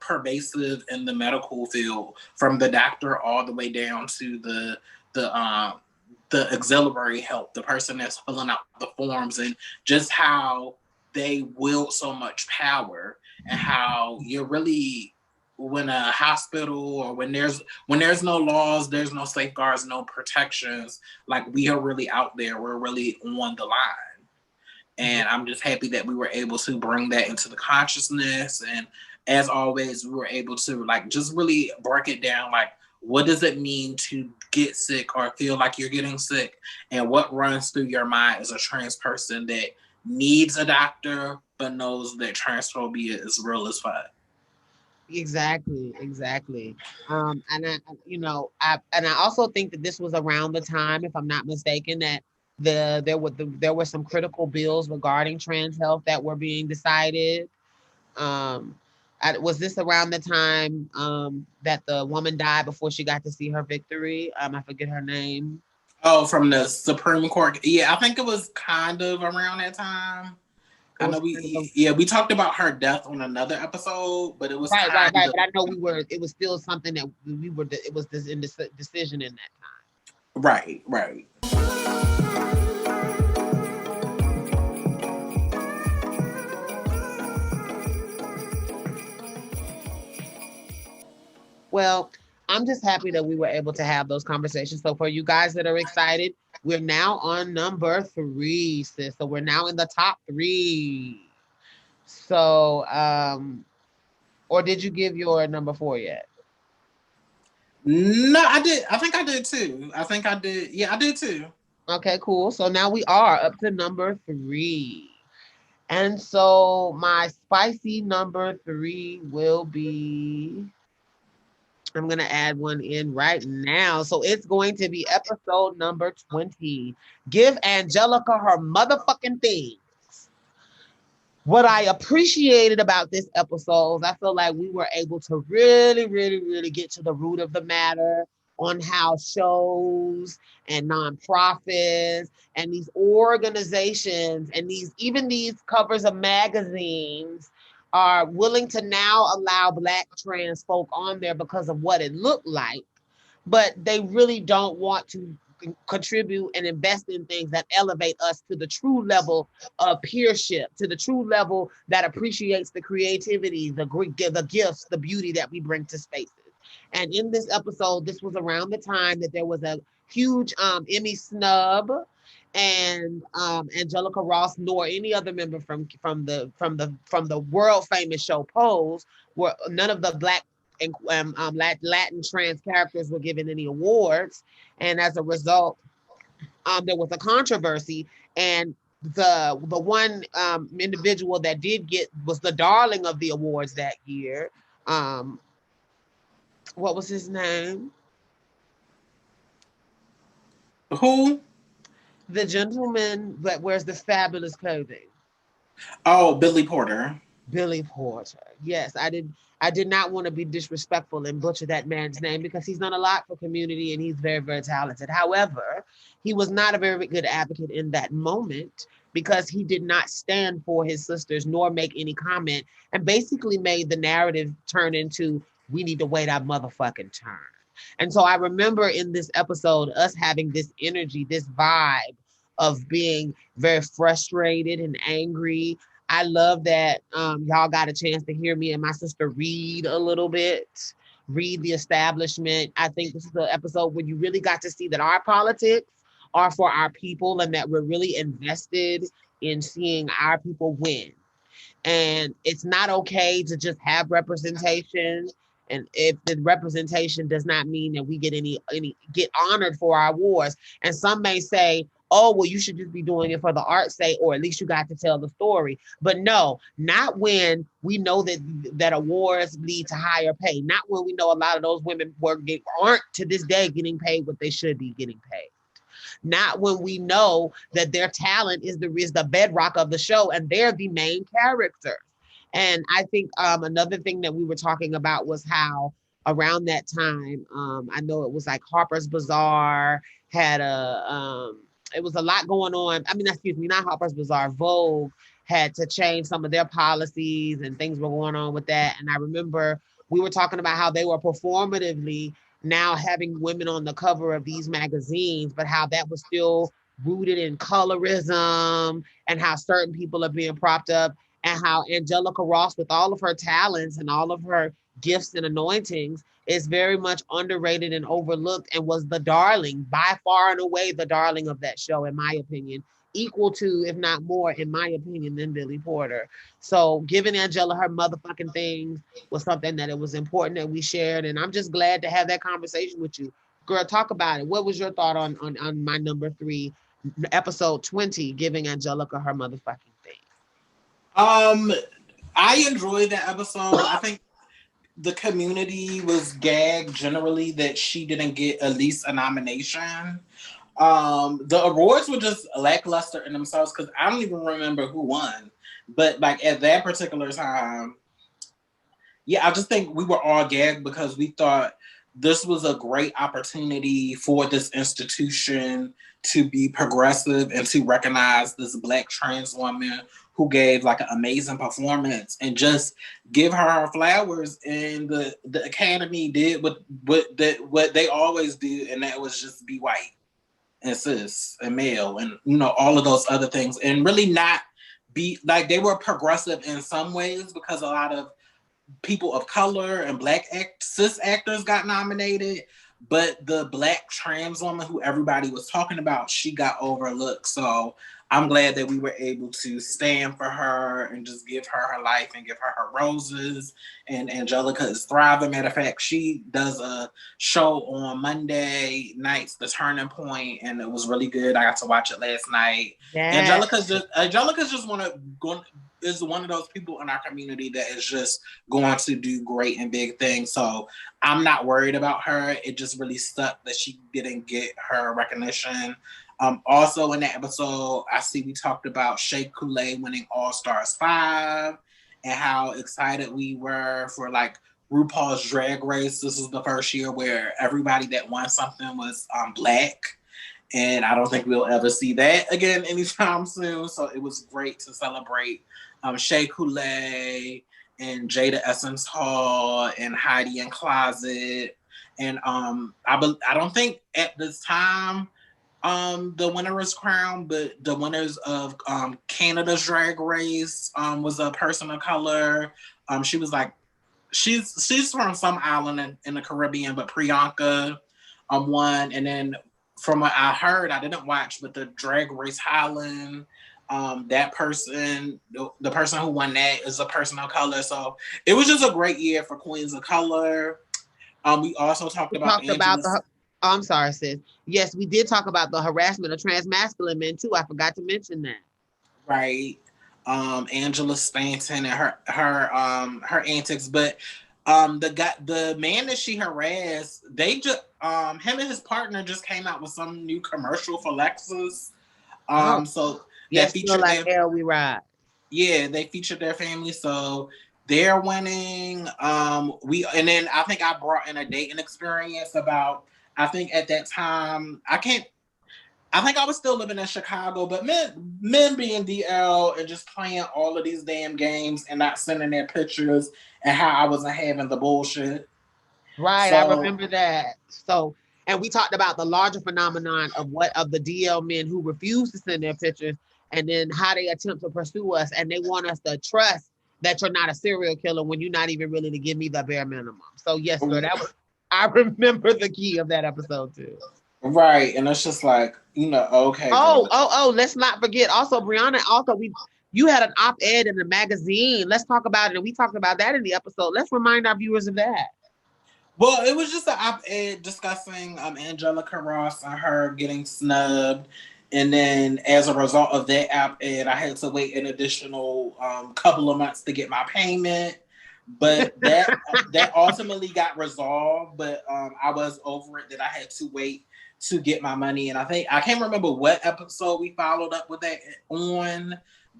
pervasive in the medical field, from the doctor all the way down to the auxiliary help, the person that's filling out the forms, and just how they wield so much power, and how you're really, when a hospital, or when there's no laws, there's no safeguards, no protections, like, we are really out there, we're really on the line. And I'm just happy that we were able to bring that into the consciousness. And as always, we were able to, like, just really break it down. Like, what does it mean to get sick or feel like you're getting sick? And what runs through your mind as a trans person that needs a doctor but knows that transphobia is real as fuck? Exactly, exactly. And I also think that this was around the time, if I'm not mistaken, that there were some critical bills regarding trans health that were being decided. Um, was this around the time that the woman died before she got to see her victory? I forget her name. Oh, from the Supreme Court. Yeah, I think it was kind of around that time. It I was know kind of we talked about her death on another episode, but it was right, right, kind right. of But I know it was still something that we were. It was this in this decision in that time. right, right. Well, I'm just happy that we were able to have those conversations. So for you guys that are excited, we're now on number 3, sis. So we're now in the top 3. So, or did you give your number 4 yet? No, I did. I think I did too. I think I did. Yeah, I did too. Okay, cool. So now we are up to number 3. And so my spicy number 3 will be, I'm going to add one in right now. So it's going to be episode number 20. Give Angelica her motherfucking thing. What I appreciated about this episode, I feel like we were able to really, really, really get to the root of the matter on how shows and nonprofits and these organizations and these covers of magazines are willing to now allow Black trans folk on there because of what it looked like, but they really don't want to contribute and invest in things that elevate us to the true level of peership, to the true level that appreciates the creativity, the gifts, the beauty that we bring to spaces. And in this episode, this was around the time that there was a huge Emmy snub, and Angelica Ross nor any other member from the world famous show Pose, were none of the Black and Latin trans characters were given any awards, and as a result, there was a controversy. And the one individual that did get was the darling of the awards that year. Um, what was his name? Who? The gentleman that wears the fabulous clothing. Oh, Billy Porter. Billy Porter. Yes, I did not want to be disrespectful and butcher that man's name because he's done a lot for community and he's very, very talented. However, he was not a very good advocate in that moment because he did not stand for his sisters nor make any comment, and basically made the narrative turn into, we need to wait our motherfucking turn. And so I remember in this episode us having this energy, this vibe of being very frustrated and angry. I love that y'all got a chance to hear me and my sister read a little bit, read the establishment. I think this is the episode where you really got to see that our politics are for our people and that we're really invested in seeing our people win. And it's not okay to just have representation. And if the representation does not mean that we get any get honored for our awards, and some may say, oh, well, you should just be doing it for the art's sake, or at least you got to tell the story. But no, not when we know that awards lead to higher pay. Not when we know a lot of those women aren't to this day getting paid what they should be getting paid. Not when we know that their talent is the bedrock of the show and they're the main characters. And I think another thing that we were talking about was how around that time, I know it was like Harper's Bazaar had it was a lot going on. I mean, excuse me, not Harper's Bazaar. Vogue had to change some of their policies and things were going on with that. And I remember we were talking about how they were performatively now having women on the cover of these magazines, but how that was still rooted in colorism and how certain people are being propped up, and how Angelica Ross, with all of her talents and all of her gifts and anointings, is very much underrated and overlooked, and was the darling, by far and away the darling of that show, in my opinion, equal to, if not more, in my opinion, than Billy Porter. So giving Angela her motherfucking things was something that it was important that we shared. And I'm just glad to have that conversation with you. Girl, talk about it. What was your thought on my number 3, episode 20, giving Angelica her motherfucking thing? Um, I enjoyed that episode. I think the community was gagged generally that she didn't get at least a nomination. The awards were just lackluster in themselves because I don't even remember who won. But like at that particular time, yeah, I just think we were all gagged because we thought this was a great opportunity for this institution to be progressive and to recognize this Black trans woman who gave like an amazing performance and just give her flowers. And the Academy did what they always do, and that was just be white and cis and male and all of those other things, and really not be like, they were progressive in some ways because a lot of people of color and cis actors got nominated, but the Black trans woman who everybody was talking about, she got overlooked. So I'm glad that we were able to stand for her and just give her her life and give her her roses. And Angelica is thriving. Matter of fact, she does a show on Monday nights, The Turning Point, and it was really good. I got to watch it last night. Yeah. Angelica's just is one of those people in our community that is just going to do great and big things. So I'm not worried about her. It just really sucked that she didn't get her recognition. Also in that episode, I see we talked about Shea Coulee winning All Stars 5 and how excited we were for like RuPaul's Drag Race. This was the first year where everybody that won something was Black. And I don't think we'll ever see that again anytime soon. So it was great to celebrate Shea Coulee and Jada Essence Hall and Heidi N Closet. And I don't think at this time the winner was crowned, but the winners of Canada's Drag Race was a person of color. She was like, she's from some island in the Caribbean, but Priyanka won. And then from what I heard, I didn't watch, but the Drag Race Highland, that person, the person who won that is a person of color. So it was just a great year for Queens of Color. We also talked We about talked about Angela's. the. Oh, I'm sorry, sis. Yes, we did talk about the harassment of trans masculine men too. I forgot to mention that. Right. Angela Stanton and her antics, but the man that she harassed, they just him and his partner just came out with some new commercial for Lexus. Oh, So that yes, feel featured like their, hell we ride. yeah, they featured their family, so they're winning. We and then I think I brought in a dating experience about, I think at that time I think I was still living in Chicago, but men being DL and just playing all of these damn games and not sending their pictures, and how I wasn't having the bullshit. Right, I So remember that. So, and we talked about the larger phenomenon of what of the DL men who refuse to send their pictures, and then how they attempt to pursue us, and they want us to trust that you're not a serial killer when you're not even really to give me the bare minimum. So, yes, girl, that was. I remember the key of that episode too. right, and it's just like, okay, Oh, girl. oh, oh, let's not forget also, Brianna, also you had an op-ed in the magazine. Let's talk about it. And we talked about that in the episode. Let's remind our viewers of that. Well, it was just an op-ed discussing Angelica Ross and her getting snubbed, and then as a result of that op-ed, I had to wait an additional couple of months to get my payment. But that ultimately got resolved. But I was over it that I had to wait to get my money, and I think I can't remember what episode we followed up with that on,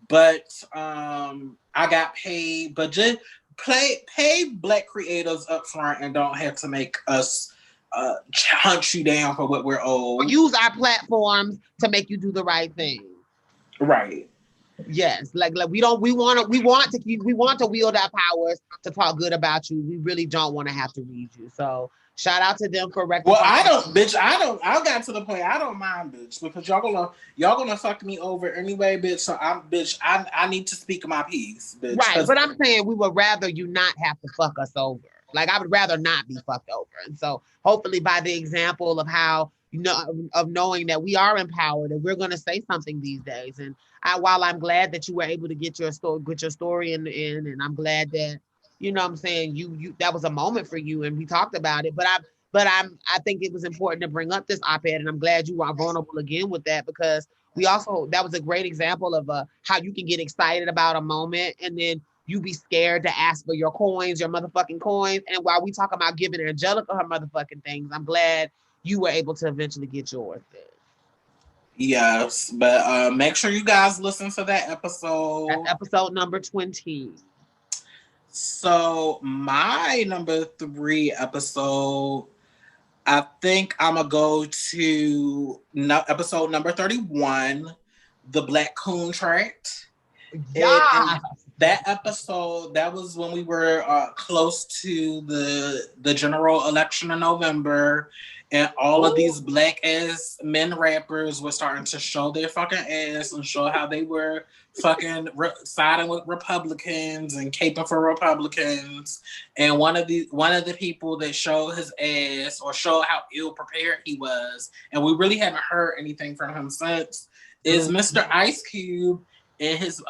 but I got paid. But just pay Black creators up front and don't have to make us hunt you down for what we're Or owed. use our platforms to make you do the right thing. Right. Yes, like we want to wield our powers to talk good about you. We really don't want to have to read you. So shout out to them for Well, rectifying. I don't, bitch. I got to the point. I don't mind, bitch, because y'all gonna fuck me over anyway, bitch. So bitch. I need to speak my piece, bitch. Right, Because but I'm saying we would rather you not have to fuck us over. Like I would rather not be fucked over. And so hopefully by the example of how of knowing that we are empowered and we're going to say something these days. And while I'm glad that you were able to get your story in the end, and I'm glad that I'm saying you that was a moment for you and we talked about it. I think it was important to bring up this op-ed, and I'm glad you are vulnerable again with that because that was a great example of how you can get excited about a moment and then you be scared to ask for your coins, your motherfucking coins. And while we talk about giving Angelica her motherfucking things, I'm glad you were able to eventually get yours then. yes, but make sure you guys listen to that That's episode. episode number 20. So my number 3 episode, I think I'm gonna go to episode number 31, the Black Coon Tract. And Yeah. that episode, that was when we were close to the general election in November, and all of Ooh. these black ass men rappers were starting to show their fucking ass and show how they were fucking siding with Republicans and caping for Republicans. And one of the people that showed his ass or showed how ill prepared he was, and we really haven't heard anything from him since, is Mr. Ice Cube and his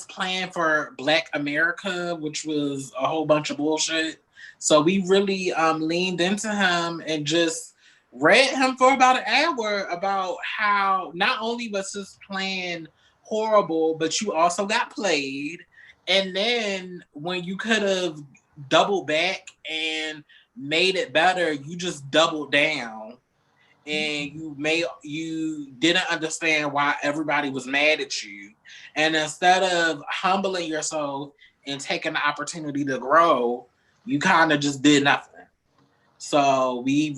plan for Black America, which was a whole bunch of bullshit. So we really leaned into him and just read him for about an hour about how not only was his plan horrible, but you also got played. And then when you could have doubled back and made it better, you just doubled down and you didn't understand why everybody was mad at you. And instead of humbling yourself and taking the opportunity to grow, you kind of just did nothing. So we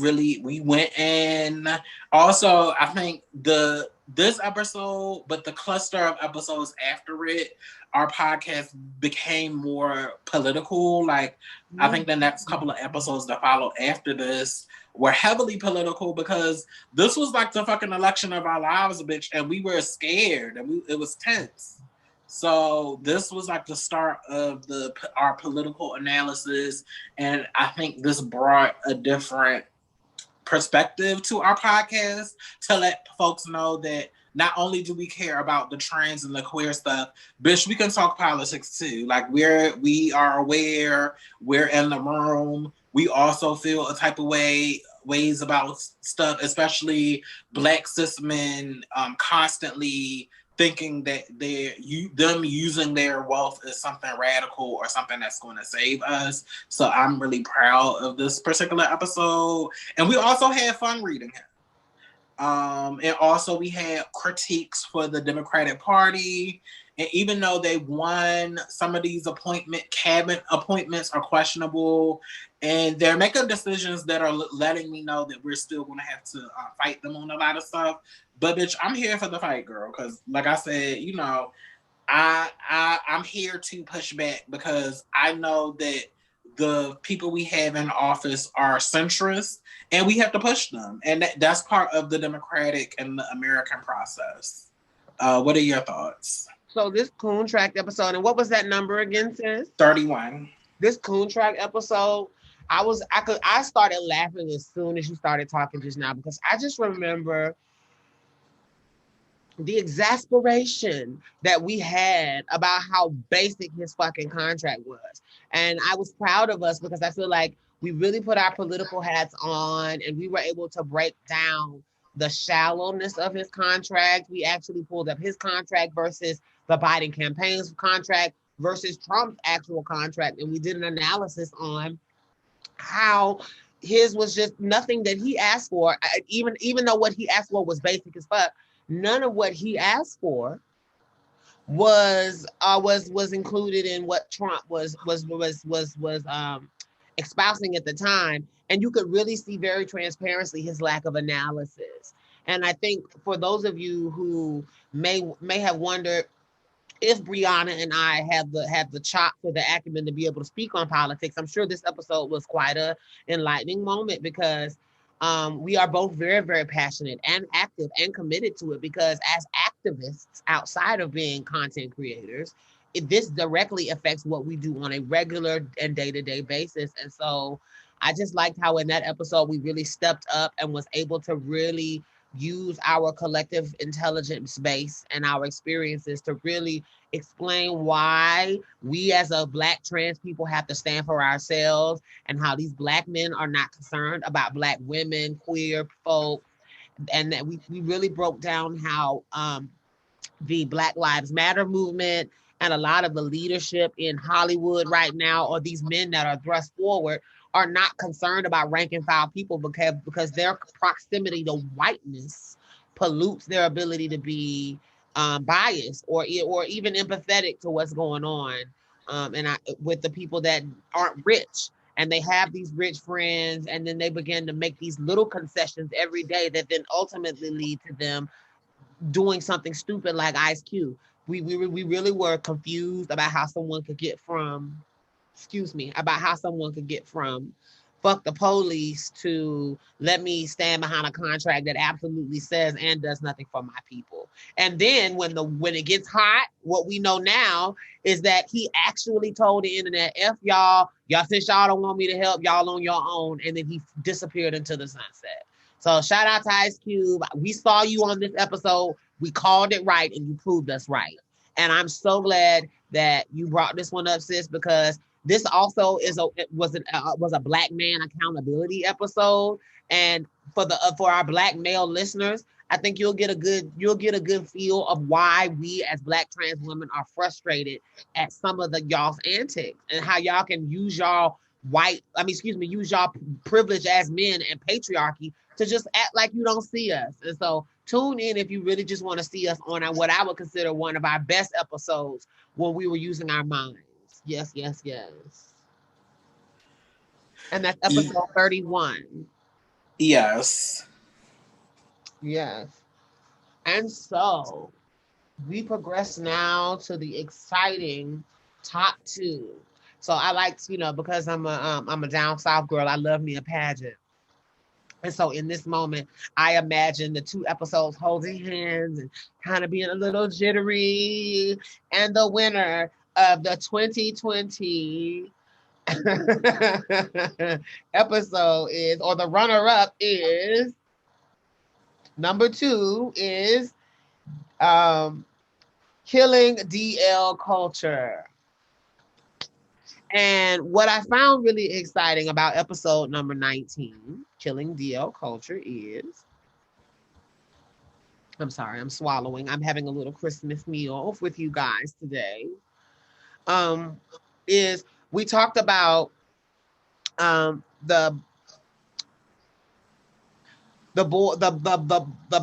went in. Also, I think this episode, but the cluster of episodes after it, our podcast became more political. Like I think the next couple of episodes that follow after this were heavily political because this was like the fucking election of our lives, bitch, and we were scared and it was tense. So this was like the start of our political analysis, and I think this brought a different perspective to our podcast to let folks know that not only do we care about the trans and the queer stuff, bitch, we can talk politics too. Like we are aware, we're in the room. We also feel a type of ways about stuff, especially black cis men constantly thinking that them using their wealth is something radical or something that's going to save us. So I'm really proud of this particular episode. And we also had fun reading him. And also we had critiques for the Democratic Party. And even though they won, some of these cabinet appointments are questionable, and they're making decisions that are letting me know that we're still going to have to fight them on a lot of stuff. But bitch, I'm here for the fight, girl. Because like I said, I'm here to push back because I know that the people we have in office are centrist, and we have to push them, and that's part of the democratic and the American process. What are your thoughts? So this Coon Track episode, and what was that number again, sis? 31. This Coon Track episode, I started laughing as soon as you started talking just now because I just remember the exasperation that we had about how basic his fucking contract was. And I was proud of us because I feel like we really put our political hats on and we were able to break down the shallowness of his contract. We actually pulled up his contract versus the Biden campaign's contract versus Trump's actual contract. And we did an analysis on how his was just nothing that he asked for, even though what he asked for was basic as fuck. None of what he asked for was included in what Trump was espousing at the time. And you could really see very transparently his lack of analysis. And I think for those of you who may have wondered if Brianna and I have the chop for the acumen to be able to speak on politics, I'm sure this episode was quite a enlightening moment because we are both very, very passionate and active and committed to it because as activists outside of being content creators, this directly affects what we do on a regular and day-to-day basis. And so I just liked how in that episode we really stepped up and was able to really use our collective intelligence base and our experiences to really explain why we as a Black trans people have to stand for ourselves and how these Black men are not concerned about Black women, queer folk, and that we really broke down how the Black Lives Matter movement and a lot of the leadership in Hollywood right now, or these men that are thrust forward, are not concerned about rank and file people because their proximity to whiteness pollutes their ability to be biased or even empathetic to what's going on. With the people that aren't rich and they have these rich friends, and then they begin to make these little concessions every day that then ultimately lead to them doing something stupid like Ice Cube. We really were confused about how someone could get from, excuse me, about how someone could get from fuck the police to let me stand behind a contract that absolutely says and does nothing for my people. And then when it gets hot, what we know now is that he actually told the internet, F y'all since y'all don't want me to help, y'all on your own, and then he disappeared into the sunset. So shout out to Ice Cube. We saw you on this episode. We called it right and you proved us right. And I'm so glad that you brought this one up, sis, because this also was a Black man accountability episode. And for our Black male listeners, I think you'll get a good feel of why we as Black trans women are frustrated at some of the y'all's antics and how y'all can use y'all use y'all privilege as men and patriarchy to just act like you don't see us. And so tune in if you really just want to see us on what I would consider one of our best episodes when we were using our minds. Yes, yes, yes. And that's episode 31. Yes. Yes. And so we progress now to the exciting top 2. So I like, because I'm a down south girl, I love me a pageant. And so in this moment, I imagine the 2 episodes holding hands and kind of being a little jittery. And the winner of the 2020 episode is, or the runner-up is, number 2 is Killing DL Culture. And what I found really exciting about episode number 19, Killing DL Culture, is, I'm sorry, I'm swallowing. I'm having a little Christmas meal with you guys today. Is we talked about the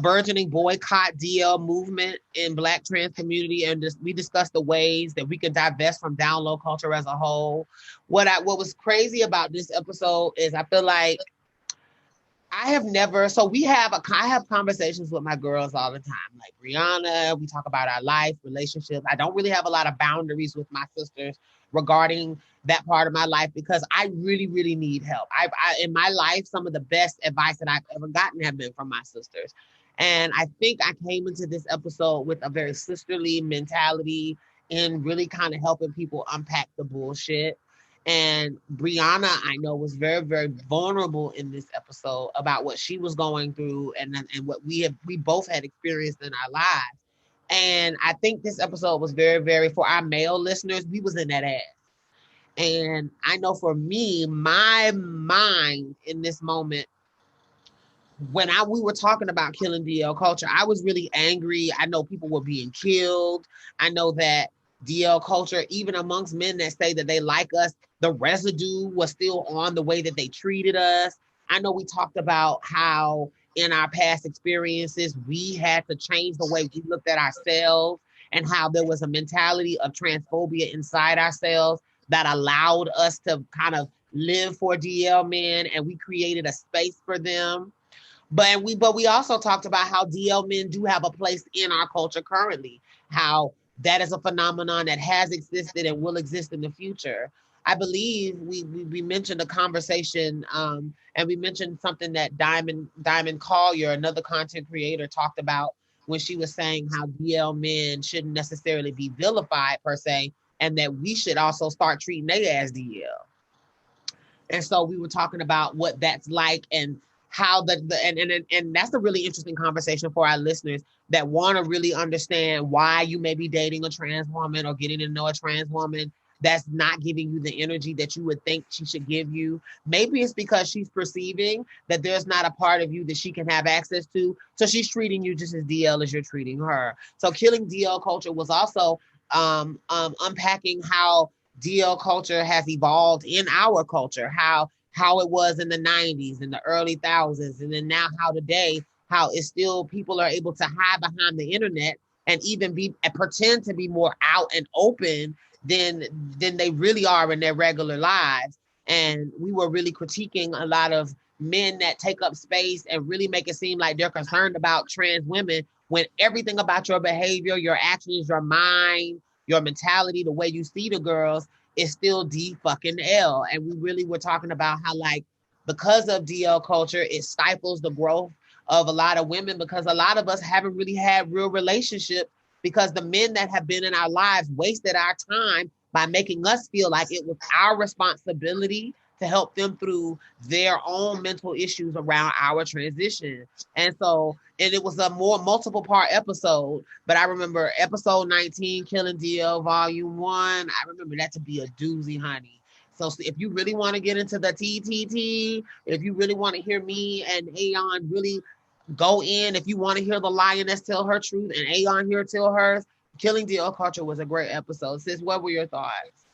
burgeoning boycott DL movement in Black trans community, and we discussed the ways that we can divest from down low culture as a whole. What was crazy about this episode is I feel like I have conversations with my girls all the time. Like Brianna, we talk about our life, relationships. I don't really have a lot of boundaries with my sisters regarding that part of my life because I really, really need help. In my life, some of the best advice that I've ever gotten have been from my sisters. And I think I came into this episode with a very sisterly mentality in really kind of helping people unpack the bullshit. And Brianna, I know, was very, very vulnerable in this episode about what she was going through and what we both had experienced in our lives. And I think this episode was very, very, for our male listeners, we was in that ass. And I know for me, my mind in this moment, when we were talking about killing DL culture, I was really angry. I know people were being killed. I know that DL culture, even amongst men that say that they like us, the residue was still on the way that they treated us. I know we talked about how in our past experiences, we had to change the way we looked at ourselves and how there was a mentality of transphobia inside ourselves that allowed us to kind of live for DL men, and we created a space for them. But we also talked about how DL men do have a place in our culture currently, how that is a phenomenon that has existed and will exist in the future. I believe we mentioned a conversation, and we mentioned something that Diamond Collier, another content creator, talked about when she was saying how DL men shouldn't necessarily be vilified per se, and that we should also start treating they as DL. And so we were talking about what that's like and how and that's a really interesting conversation for our listeners that want to really understand why you may be dating a trans woman or getting to know a trans woman that's not giving you the energy that you would think she should give you. Maybe it's because she's perceiving that there's not a part of you that she can have access to. So she's treating you just as DL as you're treating her. So killing DL culture was also unpacking how DL culture has evolved in our culture, how it was in the 90s and the early thousands, and then now how today, how it's still people are able to hide behind the internet and even be and pretend to be more out and open than than they really are in their regular lives. And we were really critiquing a lot of men that take up space and really make it seem like they're concerned about trans women when everything about your behavior, your actions, your mind, your mentality, the way you see the girls is still D fucking L. And we really were talking about how, like, because of DL culture, it stifles the growth of a lot of women because a lot of us haven't really had real relationships because the men that have been in our lives wasted our time by making us feel like it was our responsibility to help them through their own mental issues around our transition. And so, and it was a more multiple part episode, but I remember episode 19, Killing DL Volume 1. I remember that to be a doozy, honey. So if you really want to get into the TTT, if you really want to hear me and Aeon really go in, if you want to hear the Lioness tell her truth and Aeon here tell hers, Killing DL Culture was a great episode. Sis, what were your thoughts?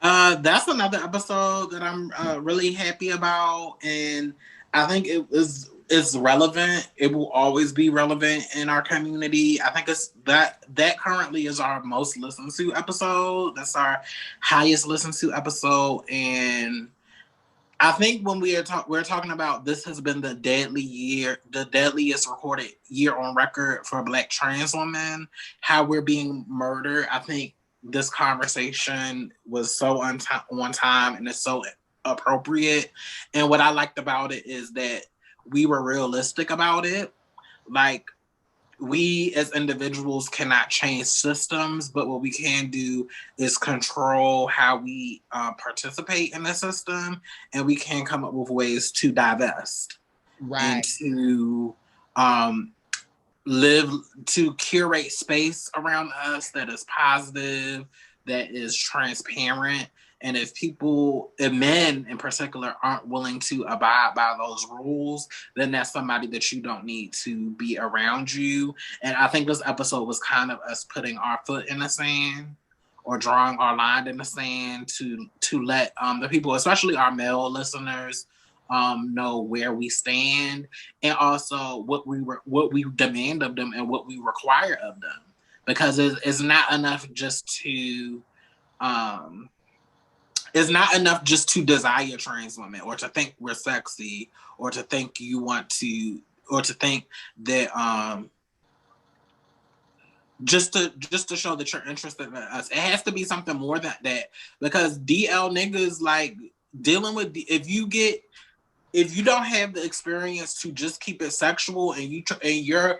That's another episode that I'm really happy about, and I think it's relevant. It will always be relevant in our community. I think it's that currently is our most listened to episode. That's our highest listened to episode, and I think when we're talking about this has been the deadliest recorded year on record for Black trans women, how we're being murdered. I think this conversation was so on time and it's so appropriate. And what I liked about it is that we were realistic about it. Like, we as individuals cannot change systems, but what we can do is control how we participate in the system, and we can come up with ways to divest and Right. to um, live, to curate space around us that is positive, that is transparent. And if men in particular aren't willing to abide by those rules, then that's somebody that you don't need to be around you. And I think this episode was kind of us putting our foot in the sand or drawing our line in the sand to let the people, especially our male listeners, know where we stand, and also what we demand of them and what we require of them, because it's not enough just to um, it's not enough just to desire trans women or to think we're sexy or to think you want to or to think that just to show that you're interested in us. It has to be something more than that, because DL niggas, like, dealing with if you don't have the experience to just keep it sexual, and you're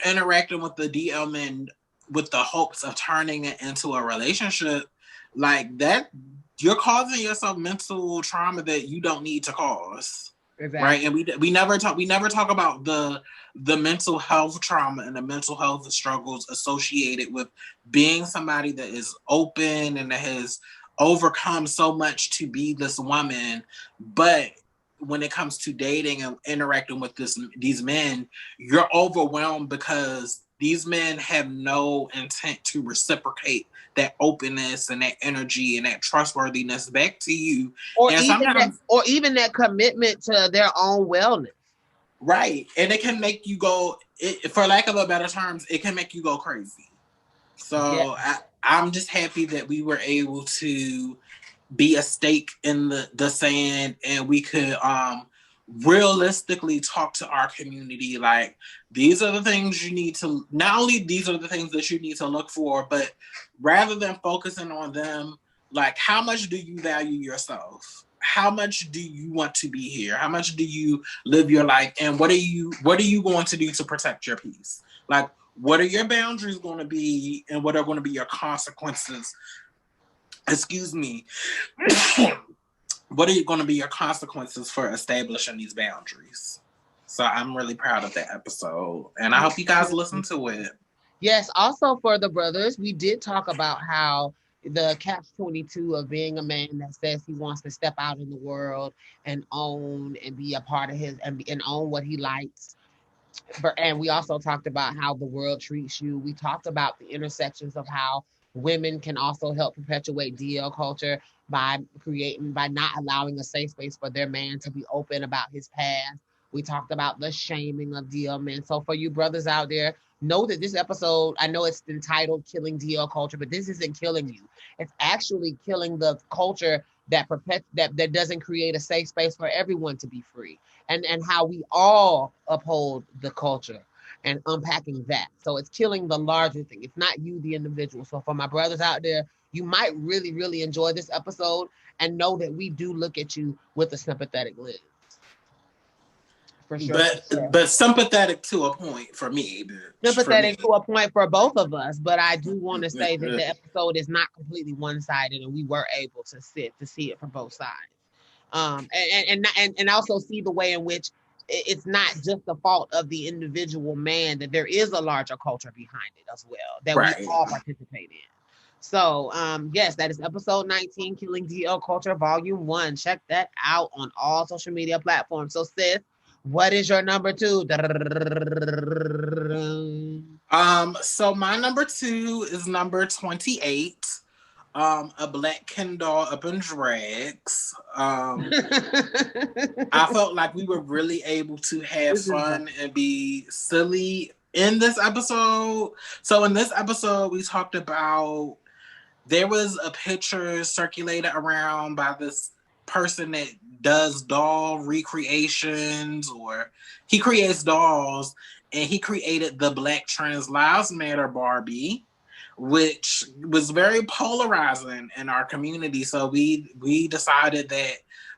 interacting with the DL men with the hopes of turning it into a relationship, like that, you're causing yourself mental trauma that you don't need to cause. Exactly. Right. And we never talk about the mental health trauma and the mental health struggles associated with being somebody that is open and that has overcome so much to be this woman, but when it comes to dating and interacting with these men, you're overwhelmed because these men have no intent to reciprocate that openness and that energy and that trustworthiness back to you. And sometimes, Or even that commitment to their own wellness. right, and it can make you go, for lack of a better terms, it can make you go crazy. Yeah. So I'm just happy that we were able to be a stake in the sand, and we could realistically talk to our community like, these are the things you need to, not only these are the things that you need to look for, but rather than focusing on them, like, how much do you value yourself? How much do you want to be here? How much do you live your life? And what are you going to do to protect your peace? Like, what are your boundaries going to be, and what are going to be your consequences? Excuse me. What are going to be your consequences for establishing these boundaries? So I'm really proud of that episode, and I hope you guys listen to it. Yes, also for the brothers, we did talk about how the catch-22 of being a man that says he wants to step out in the world and own and be a part of his and own what he likes. And we also talked about how the world treats you. We talked about the intersections of how women can also help perpetuate DL culture by not allowing a safe space for their man to be open about his past. We talked about the shaming of DL men. So for you brothers out there, know that this episode, I know it's entitled Killing DL Culture, but this isn't killing you. It's actually killing the culture that doesn't create a safe space for everyone to be free, and how we all uphold the culture and unpacking that. So it's killing the larger thing. It's not you, the individual. So for my brothers out there, you might really, really enjoy this episode and know that we do look at you with a sympathetic lens. For sure. But sympathetic to a point for me. Sympathetic to a point for both of us, but I do want to say that the episode is not completely one-sided, and we were able to see it from both sides. And also see the way in which it's not just the fault of the individual man, that there is a larger culture behind it as well that we all participate in. So yes, that is episode 19, Killing DL Culture, Volume 1. Check that out on all social media platforms. So sis, what is your number 2? So my number 2 is number 28. A black Ken doll up in drags. I felt like we were really able to have fun and be silly in this episode. So in this episode, we talked about, there was a picture circulated around by this person that does doll recreations, or he creates dolls, and he created the Black Trans Lives Matter Barbie, which was very polarizing in our community. So we decided that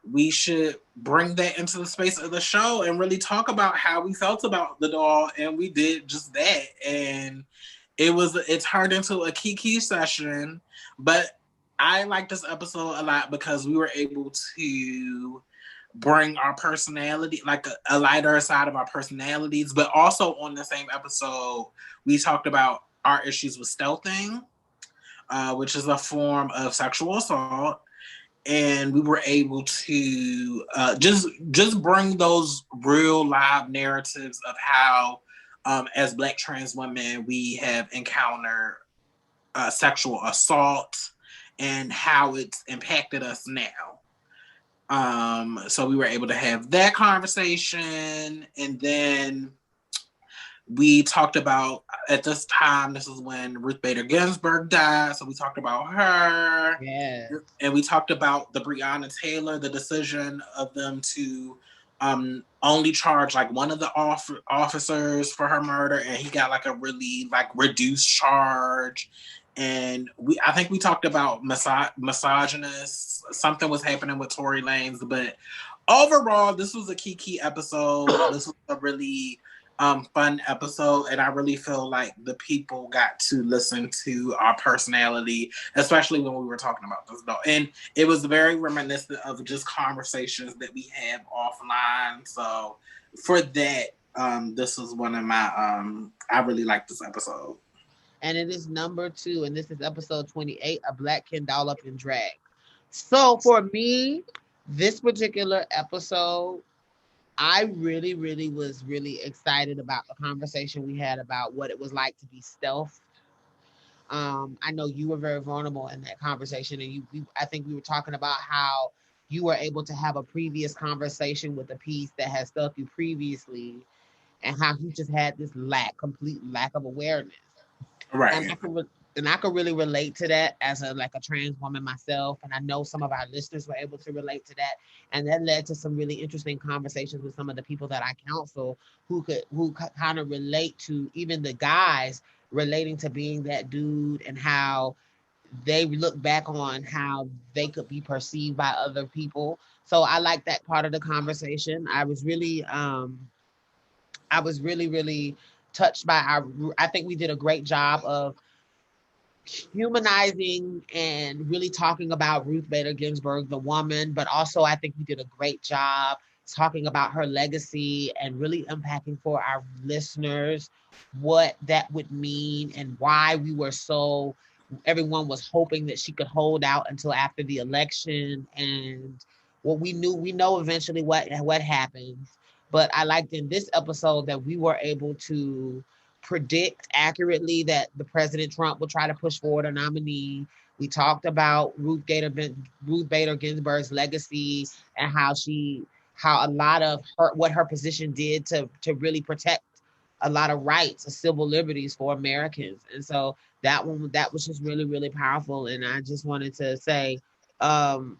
we should bring that into the space of the show and really talk about how we felt about the doll, and we did just that. And it turned into a kiki session, but I like this episode a lot because we were able to bring our personality, like a lighter side of our personalities, but also on the same episode, we talked about our issues with stealthing, which is a form of sexual assault. And we were able to just bring those real live narratives of how, as Black trans women, we have encountered sexual assault and how it's impacted us now. So we were able to have that conversation, and then we talked about, at this time, this is when Ruth Bader Ginsburg died, so we talked about her. Yeah. And we talked about the Breonna Taylor, the decision of them to only charge like one of the officers for her murder, and he got like a really like reduced charge. And I think we talked about misogynist. Something was happening with Tory Lanez, but overall, this was a key episode. This was a really fun episode, and I really feel like the people got to listen to our personality, especially when we were talking about this doll. And it was very reminiscent of just conversations that we have offline. So for that, this was one of my I really like this episode. And it is number 2, and this is episode 28, A Black Ken Doll Up in Drag. So for me, this particular episode, I really, really was really excited about the conversation we had about what it was like to be stealth. I know you were very vulnerable in that conversation, and I think we were talking about how you were able to have a previous conversation with a piece that had stuck you previously, and how you just had this complete lack of awareness. Right. and I could really relate to that as a like a trans woman myself, and I know some of our listeners were able to relate to that, and that led to some really interesting conversations with some of the people that I counsel who kind of relate to even the guys relating to being that dude and how they look back on how they could be perceived by other people. So I like that part of the conversation. I was really touched by our. I think we did a great job of humanizing and really talking about Ruth Bader Ginsburg, the woman, but also I think we did a great job talking about her legacy and really unpacking for our listeners what that would mean and why we were so, everyone was hoping that she could hold out until after the election. And what we know eventually what happened. But I liked in this episode that we were able to predict accurately that the President Trump will try to push forward a nominee. We talked about Ruth Bader Ginsburg's legacy and how a lot of her position did to really protect a lot of rights, civil liberties for Americans. And so that was just really powerful. And I just wanted to say, um,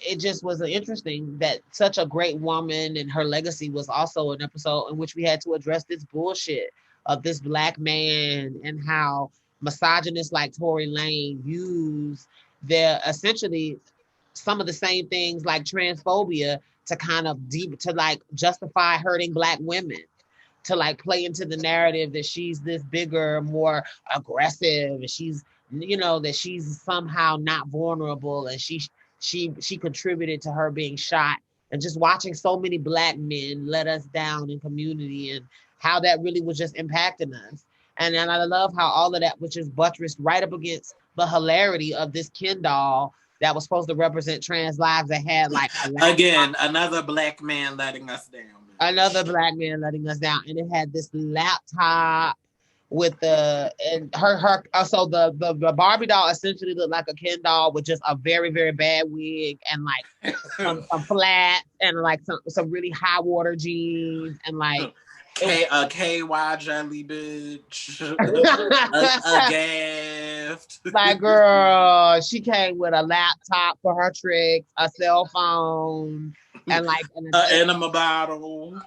it just was interesting that such a great woman and her legacy was also an episode in which we had to address this bullshit of this black man and how misogynists like Tory Lane use their essentially some of the same things like transphobia to kind of deep to like justify hurting black women, to like play into the narrative that she's this bigger, more aggressive, and she's, you know, that she's somehow not vulnerable, and she contributed to her being shot. And just watching so many black men let us down in community and how that really was just impacting us. And then I love how all of that was just buttressed right up against the hilarity of this Ken doll that was supposed to represent trans lives that had like a Again, another black man letting us down. another black man letting us down, and it had this laptop with the and her so the Barbie doll essentially looked like a Ken doll with just a very bad wig and like some flats and like some really high water jeans and like a KY jelly bitch, a gift. Like, girl, she came with a laptop for her tricks, a cell phone, and like an enema bottle,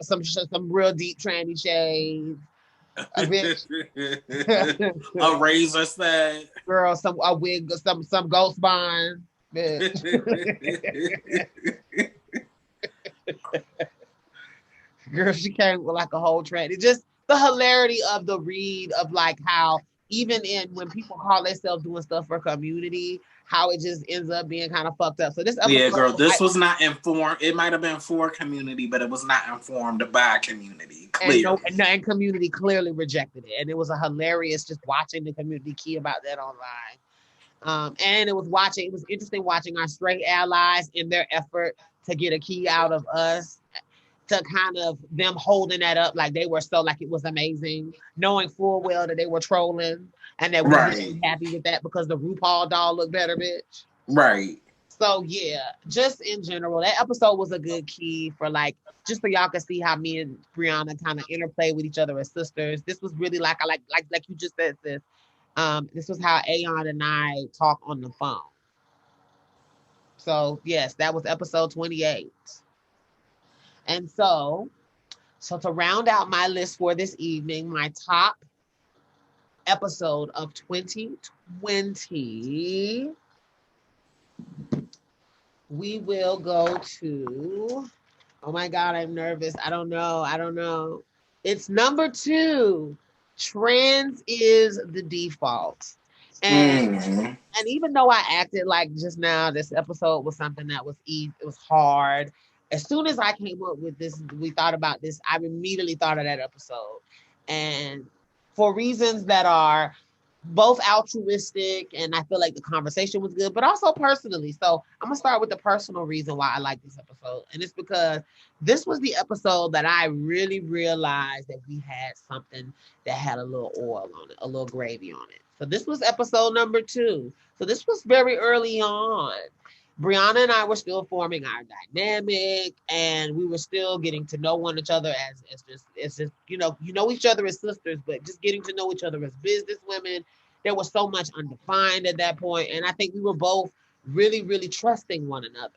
some real deep tranny shades. A bitch, a razor set, girl, a wig, some ghost bond, bitch. Girl, she came with like a whole trend. It's just the hilarity of the read of like how even in when people call themselves doing stuff for community, how it just ends up being kind of fucked up. So this episode, yeah, girl, this was not informed. It might have been for community, but it was not informed by community. Clearly. And community clearly rejected it, and it was a hilarious just watching the community key about that online. And it was interesting watching our straight allies in their effort to get a key out of us, to kind of them holding that up like they were so like it was amazing, knowing full well that they were trolling and that we were happy with that because the RuPaul doll looked better, bitch. Right. So yeah, just in general, that episode was a good key for like just so y'all can see how me and Brianna kind of interplay with each other as sisters. This was really like like you just said, sis. This was how Aeon and I talk on the phone. So yes, that was episode 28. And so to round out my list for this evening, my top episode of 2020, we will go to, oh my God, I'm nervous. I don't know. It's number 2, Trans is the Default. And even though I acted like just now, this episode was something that was easy, it was hard. As soon as I came up with this, we thought about this, I immediately thought of that episode. And for reasons that are both altruistic, and I feel like the conversation was good, but also personally. So I'm going to start with the personal reason why I like this episode. And it's because this was the episode that I really realized that we had something that had a little oil on it, a little gravy on it. So this was episode number 2. So this was very early on. Brianna and I were still forming our dynamic, and we were still getting to know one each other as just you know each other as sisters, but just getting to know each other as business women. There was so much undefined at that point, and I think we were both really, really trusting one another.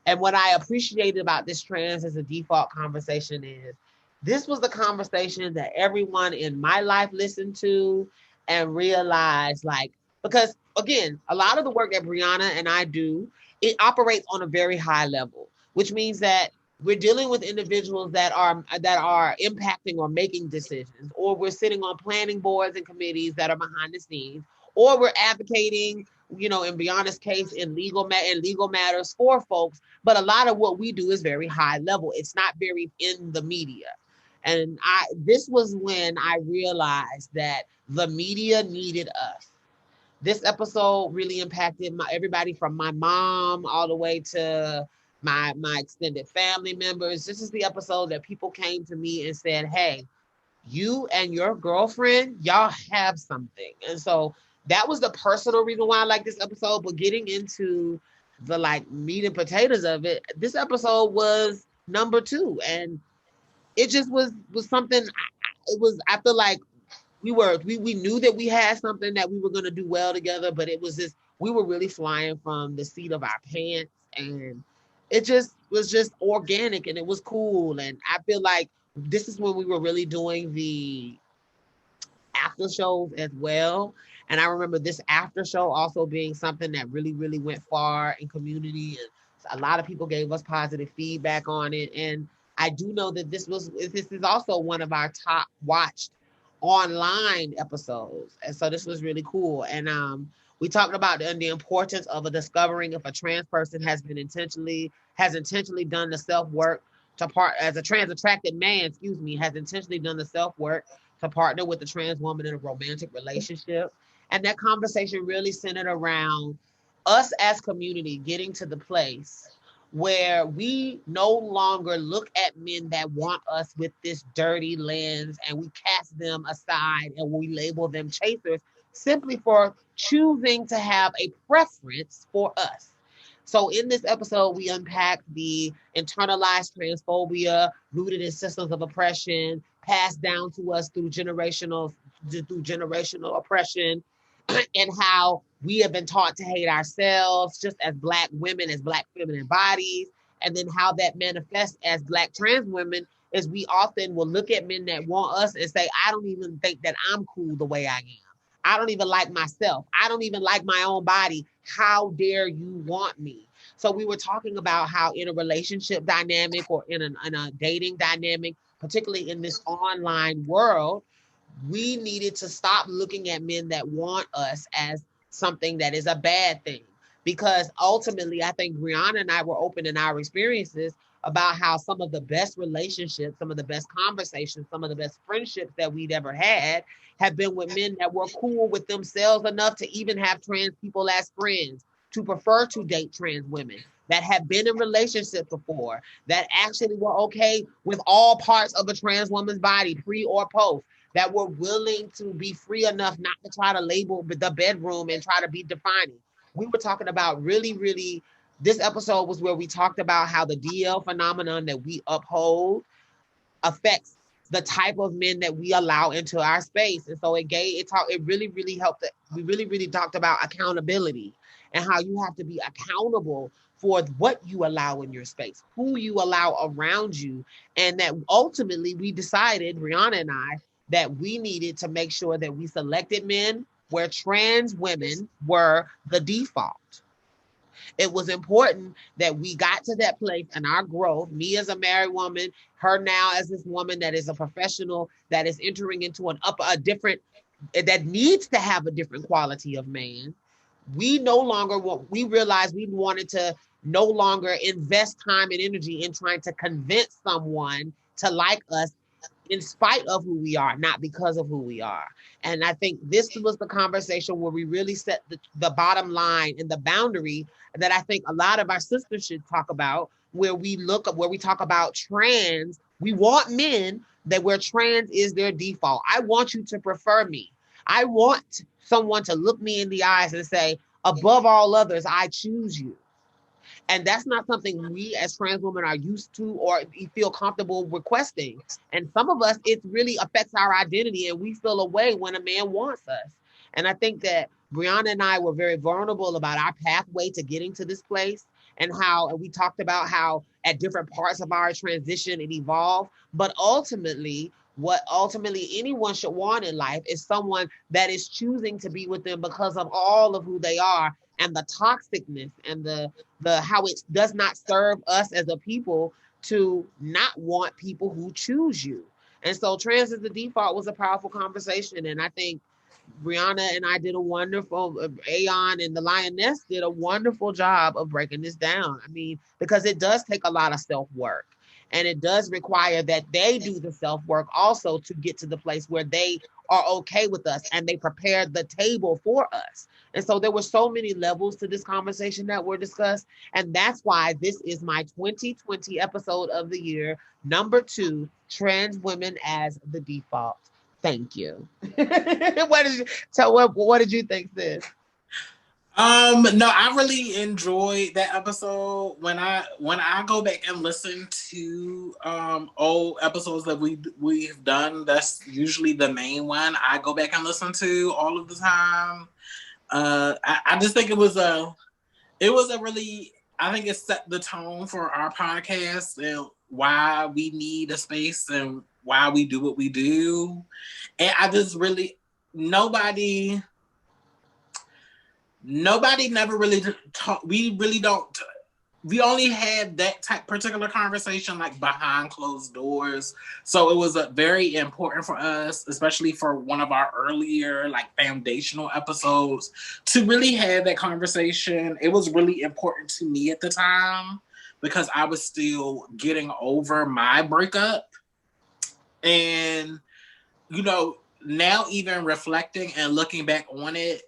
And what I appreciated about this trans as a default conversation is this was the conversation that everyone in my life listened to and realized, like, because again, a lot of the work that Brianna and I do, it operates on a very high level, which means that we're dealing with individuals that are impacting or making decisions, or we're sitting on planning boards and committees that are behind the scenes, or we're advocating, in Brianna's case, in legal matters for folks. But a lot of what we do is very high level. It's not very in the media. And this was when I realized that the media needed us. This episode really impacted everybody from my mom all the way to my extended family members. This is the episode that people came to me and said, "Hey, you and your girlfriend, y'all have something." And so that was the personal reason why I like this episode. But getting into the like meat and potatoes of it, this episode was number two, and it just was something. It was. I feel like we knew that we had something that we were going to do well together, but it was just we were really flying from the seat of our pants, and it just was just organic, and it was cool. And I feel like this is when we were really doing the after shows as well. And I remember this after show also being something that really, really went far in community. And a lot of people gave us positive feedback on it. And I do know that this is also one of our top watched online episodes. And so this was really cool. And we talked about the importance of a discovering if a trans person has intentionally done the self work to part as a trans attracted man, has intentionally done the self work to partner with a trans woman in a romantic relationship. And that conversation really centered around us as community getting to the place where we no longer look at men that want us with this dirty lens and we cast them aside and we label them chasers simply for choosing to have a preference for us. So in this episode, we unpack the internalized transphobia rooted in systems of oppression, passed down to us through generational oppression, and how we have been taught to hate ourselves just as Black women, as Black feminine bodies, and then how that manifests as Black trans women is we often will look at men that want us and say, I don't even think that I'm cool the way I am. I don't even like myself. I don't even like my own body. How dare you want me? So we were talking about how in a relationship dynamic or in a dating dynamic, particularly in this online world, we needed to stop looking at men that want us as something that is a bad thing. Because ultimately, I think Brianna and I were open in our experiences about how some of the best relationships, some of the best conversations, some of the best friendships that we'd ever had have been with men that were cool with themselves enough to even have trans people as friends, to prefer to date trans women, that have been in relationships before, that actually were okay with all parts of a trans woman's body, pre or post, that were willing to be free enough not to try to label the bedroom and try to be defining. We were talking about really, really, this episode was where we talked about how the DL phenomenon that we uphold affects the type of men that we allow into our space. And so it really, really helped. We really, really talked about accountability and how you have to be accountable for what you allow in your space, who you allow around you. And that ultimately we decided, Rihanna and I, that we needed to make sure that we selected men where trans women were the default. It was important that we got to that place in our growth, me as a married woman, her now as this woman that is a professional that is entering into a different, that needs to have a different quality of man. We realized we wanted to no longer invest time and energy in trying to convince someone to like us in spite of who we are, not because of who we are. And I think this was the conversation where we really set the bottom line and the boundary that I think a lot of our sisters should talk about, where we talk about trans. We want men that where trans is their default. I want you to prefer me. I want someone to look me in the eyes and say, above all others, I choose you. And that's not something we as trans women are used to or feel comfortable requesting. And some of us, it really affects our identity and we feel a way when a man wants us. And I think that Brianna and I were very vulnerable about our pathway to getting to this place, and how, and we talked about how at different parts of our transition it evolved. But ultimately, what ultimately anyone should want in life is someone that is choosing to be with them because of all of who they are, and the toxicness and the how it does not serve us as a people to not want people who choose you. And so trans as the default was a powerful conversation. And I think Brianna and I did a wonderful, Aeon and the Lioness did a wonderful job of breaking this down. I mean, because it does take a lot of self work. And it does require that they do the self work also to get to the place where they are okay with us and they prepared the table for us. And so there were so many levels to this conversation that were discussed. And that's why this is my 2020 episode of the year, number 2, Trans Women as the Default. Thank you. What did you think, sis? No, I really enjoyed that episode. When I go back and listen to old episodes that we've done, that's usually the main one I go back and listen to all of the time. I just think it was a really, I think it set the tone for our podcast and why we need a space and why we do what we do. And I just really, nobody never really talk. We really don't. We only had that type particular conversation like behind closed doors. So it was very important for us, especially for one of our earlier like foundational episodes, to really have that conversation. It was really important to me at the time because I was still getting over my breakup. And, now even reflecting and looking back on it,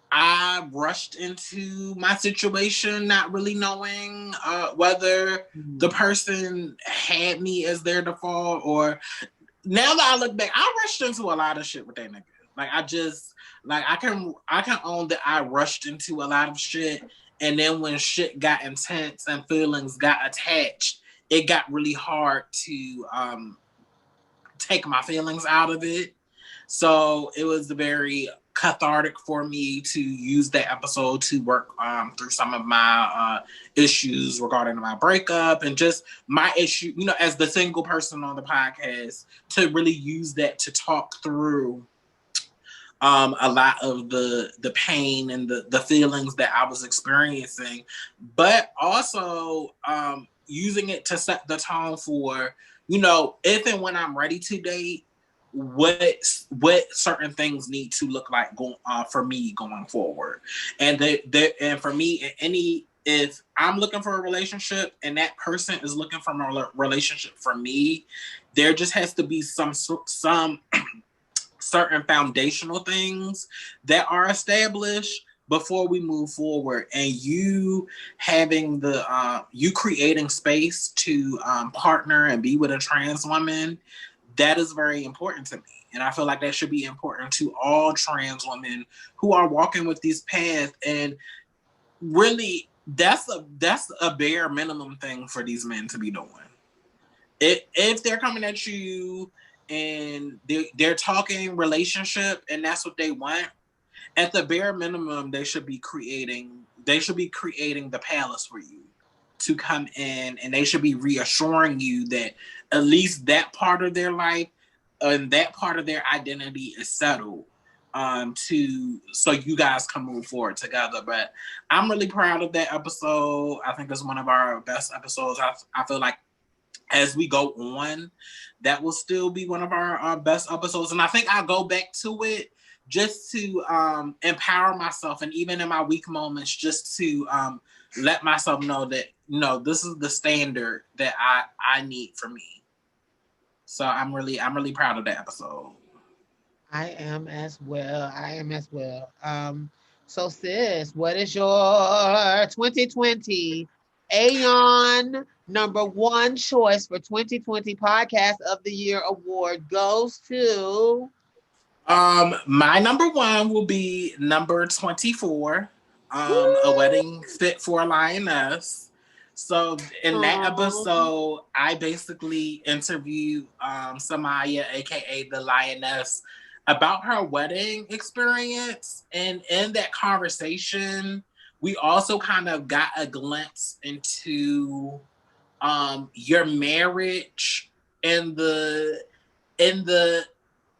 I rushed into my situation, not really knowing whether the person had me as their default, or now that I look back, I rushed into a lot of shit with that nigga. Like I can own that I rushed into a lot of shit, and then when shit got intense and feelings got attached, it got really hard to take my feelings out of it. So it was very cathartic for me to use that episode to work through some of my issues regarding my breakup and just my issue, as the single person on the podcast, to really use that to talk through a lot of the pain and the feelings that I was experiencing, but also using it to set the tone for, if and when I'm ready to date, what certain things need to look like for me going forward. And and for me, if I'm looking for a relationship and that person is looking for a relationship for me, there just has to be some certain foundational things that are established before we move forward. And you having you creating space to partner and be with a trans woman, that is very important to me. And I feel like that should be important to all trans women who are walking with these paths. And really, that's a bare minimum thing for these men to be doing. If they're coming at you and they're talking relationship and that's what they want, at the bare minimum, they should be creating the palace for you to come in, and they should be reassuring you that at least that part of their life and that part of their identity is settled, so you guys can move forward together. But I'm really proud of that episode. I think it's one of our best episodes. I feel like as we go on, that will still be one of our best episodes. And I think I'll go back to it just to empower myself, and even in my weak moments, just to let myself know that this is the standard that I need for me. So I'm really proud of that episode. I am as well. I am as well. So sis, what is your 2020 Aeon number 1 choice for 2020 Podcast of the Year award goes to? My number 1 will be number 24. a wedding fit for a lioness. So in that episode, I basically interviewed Samaya, aka the lioness, about her wedding experience. And in that conversation, we also kind of got a glimpse into your marriage and the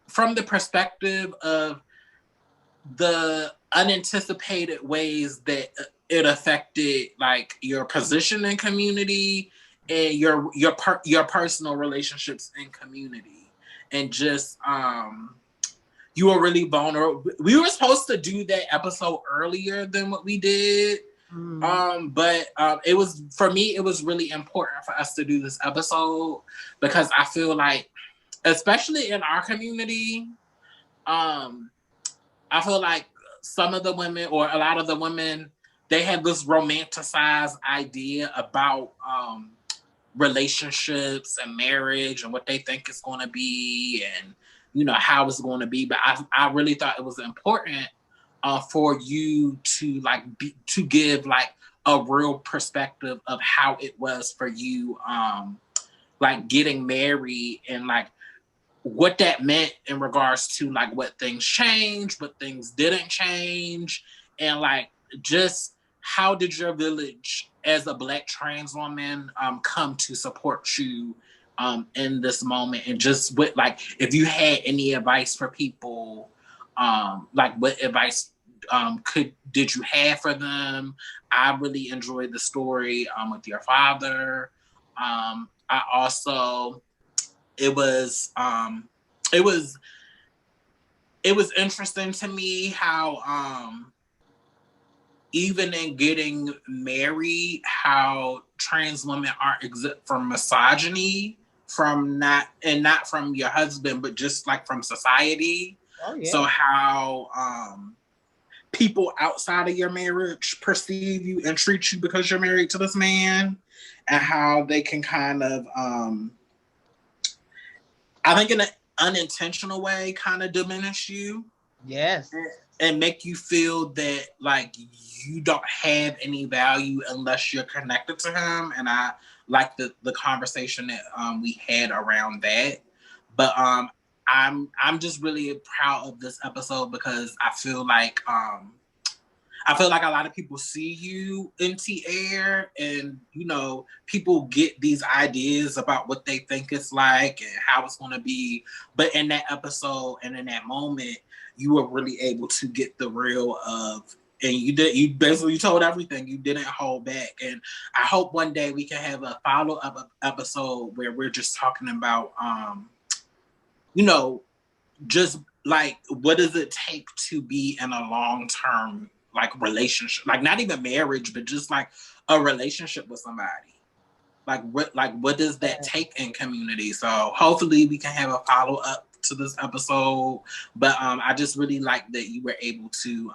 from the perspective of the unanticipated ways that it affected like your position in community and your personal relationships in community, and just you were really vulnerable. We were supposed to do that episode earlier than what we did. But it was, for me, it was really important for us to do this episode because I feel like, especially in our community, um, I feel like some of the women, or a lot of the women, they have this romanticized idea about relationships and marriage and what they think it's going to be, and how it's going to be. But I really thought it was important for you to to give like a real perspective of how it was for you, like getting married, and like what that meant in regards to like what things changed, what things didn't change, and like just how did your village as a Black trans woman come to support you in this moment, and just what, like, if you had any advice for people, like what advice did you have for them? I really enjoyed the story with your father. I also, it was it was it was interesting to me how even in getting married, how trans women aren't exempt from misogyny, from not from your husband, but just like from society. Oh, yeah. So how people outside of your marriage perceive you and treat you because you're married to this man, and how they can kind of I think in an unintentional way kind of diminish you. Yes. And make you feel that like you don't have any value unless you're connected to him. And I like the conversation that we had around that. But I'm just really proud of this episode because I feel like a lot of people see you in T-Air, and people get these ideas about what they think it's like and how it's going to be. But in that episode and in that moment, you were really able to get the real of, and you basically told everything. You didn't hold back. And I hope one day we can have a follow-up episode where we're just talking about just like what does it take to be in a long-term like relationship, like not even marriage, but just like a relationship with somebody. What does that take in community? So hopefully we can have a follow-up to this episode. But I just really like that you were able to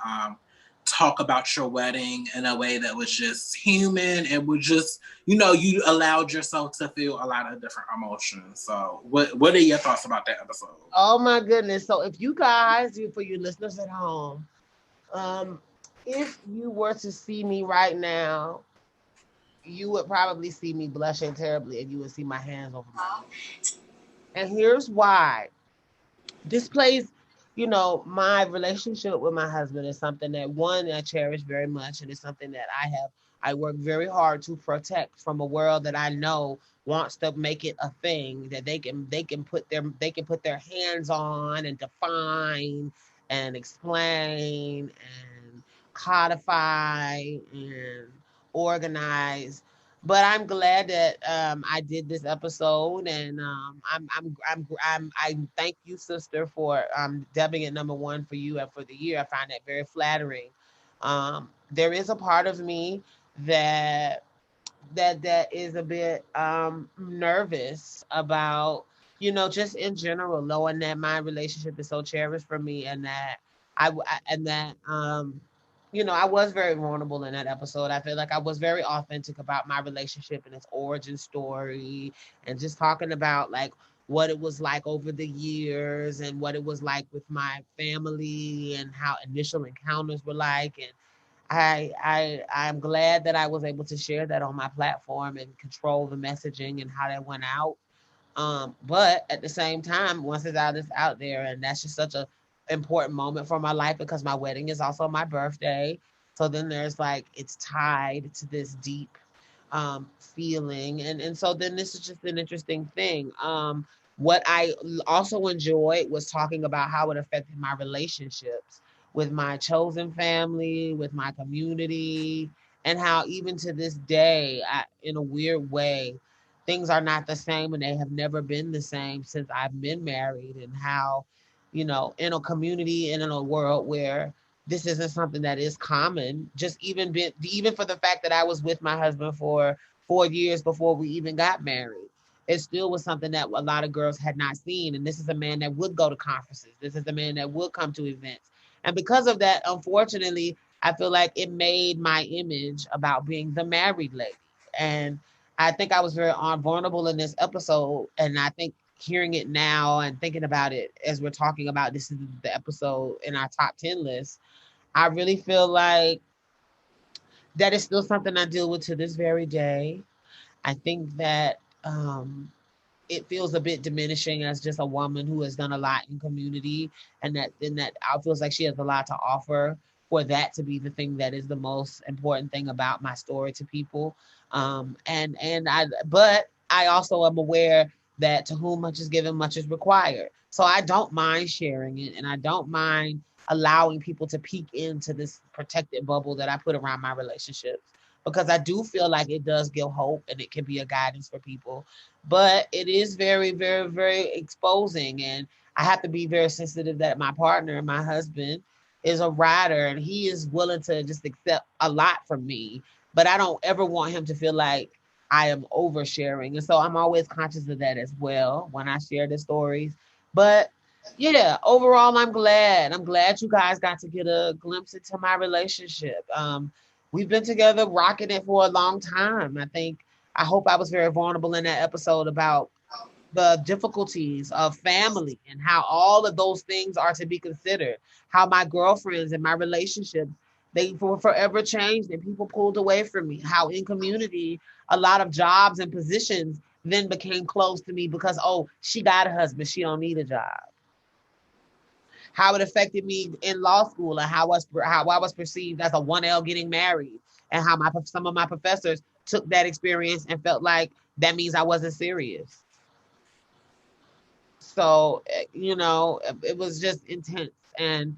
talk about your wedding in a way that was just human and was just, you allowed yourself to feel a lot of different emotions. So what are your thoughts about that episode? Oh my goodness. So if you guys, for your listeners at home, if you were to see me right now, you would probably see me blushing terribly, and you would see my hands over my head. And here's why. This plays, my relationship with my husband is something that, one, I cherish very much, and it's something that I work very hard to protect from a world that I know wants to make it a thing that they can put their hands on and define and explain and codify and organize. But I'm glad that I did this episode, and I thank you, sister, for dubbing it #1 for you and for the year. I find that very flattering. There is a part of me that is a bit nervous about, just in general, knowing that my relationship is so cherished for me, and that I was very vulnerable in that episode. I feel like I was very authentic about my relationship and its origin story, and just talking about like what it was like over the years, and what it was like with my family, and how initial encounters were like. And I'm glad that I was able to share that on my platform and control the messaging and how that went out. But at the same time, once it's out there, and that's just such a important moment for my life because my wedding is also my birthday. So then there's like it's tied to this deep feeling, and so then this is just an interesting thing. What I also enjoyed was talking about how it affected my relationships with my chosen family, with my community, and how even to this day, in a weird way, things are not the same and they have never been the same since I've been married, and how, in a community and in a world where this isn't something that is common, just even for the fact that I was with my husband for 4 years before we even got married. It still was something that a lot of girls had not seen. And this is a man that would go to conferences. This is a man that would come to events. And because of that, unfortunately, I feel like it made my image about being the married lady. And I think I was very vulnerable in this episode. And I think hearing it now and thinking about it as we're talking about this is the episode in our top 10 list, I really feel like that is still something I deal with to this very day. I think that it feels a bit diminishing as just a woman who has done a lot in community, and that I feels like she has a lot to offer, for that to be the thing that is the most important thing about my story to people. But I also am aware that to whom much is given, much is required. So I don't mind sharing it, and I don't mind allowing people to peek into this protected bubble that I put around my relationships, because I do feel like it does give hope and it can be a guidance for people. But it is very, very, very exposing. And I have to be very sensitive that my partner, my husband, is a rider and he is willing to just accept a lot from me. But I don't ever want him to feel like I am oversharing. And so I'm always conscious of that as well when I share the stories. But yeah, overall, I'm glad. I'm glad you guys got to get a glimpse into my relationship. We've been together rocking it for a long time. I hope I was very vulnerable in that episode about the difficulties of family and how all of those things are to be considered. How my girlfriends and my relationships, they were forever changed and people pulled away from me. How in community, a lot of jobs and positions then became closed to me because, oh, she got a husband, she don't need a job. How it affected me in law school, and how I was perceived as a 1L getting married, and how my some of my professors took that experience and felt like that means I wasn't serious. So, it was just intense. And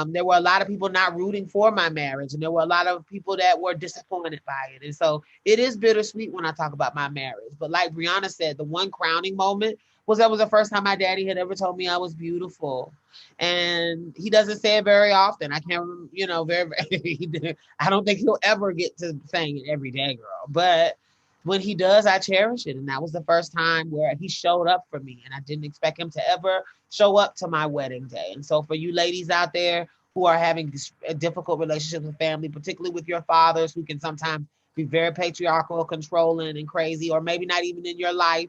there were a lot of people not rooting for my marriage, and there were a lot of people that were disappointed by it. And so it is bittersweet when I talk about my marriage. But like Brianna said, the one crowning moment was that was the first time my daddy had ever told me I was beautiful. And he doesn't say it very often. I can't, very, I don't think he'll ever get to saying it every day, girl. But when he does, I cherish it. And that was the first time where he showed up for me. And I didn't expect him to ever show up to my wedding day. And so for you ladies out there who are having difficult relationships with family, particularly with your fathers, who can sometimes be very patriarchal, controlling, and crazy, or maybe not even in your life,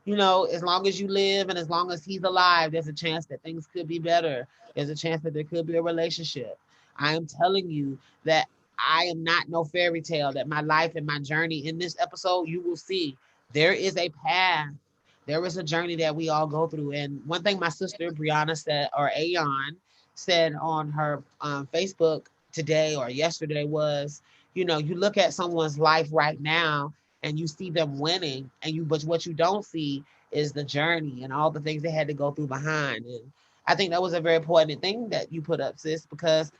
as long as you live and as long as he's alive, there's a chance that things could be better. There's a chance that there could be a relationship. I am telling you that I am not no fairy tale, that my life and my journey in this episode, you will see there is a path. There is a journey that we all go through. And one thing my sister Brianna said, or Aeon said on her Facebook today or yesterday was, you look at someone's life right now and you see them winning, but what you don't see is the journey and all the things they had to go through behind. And I think that was a very important thing that you put up, sis, because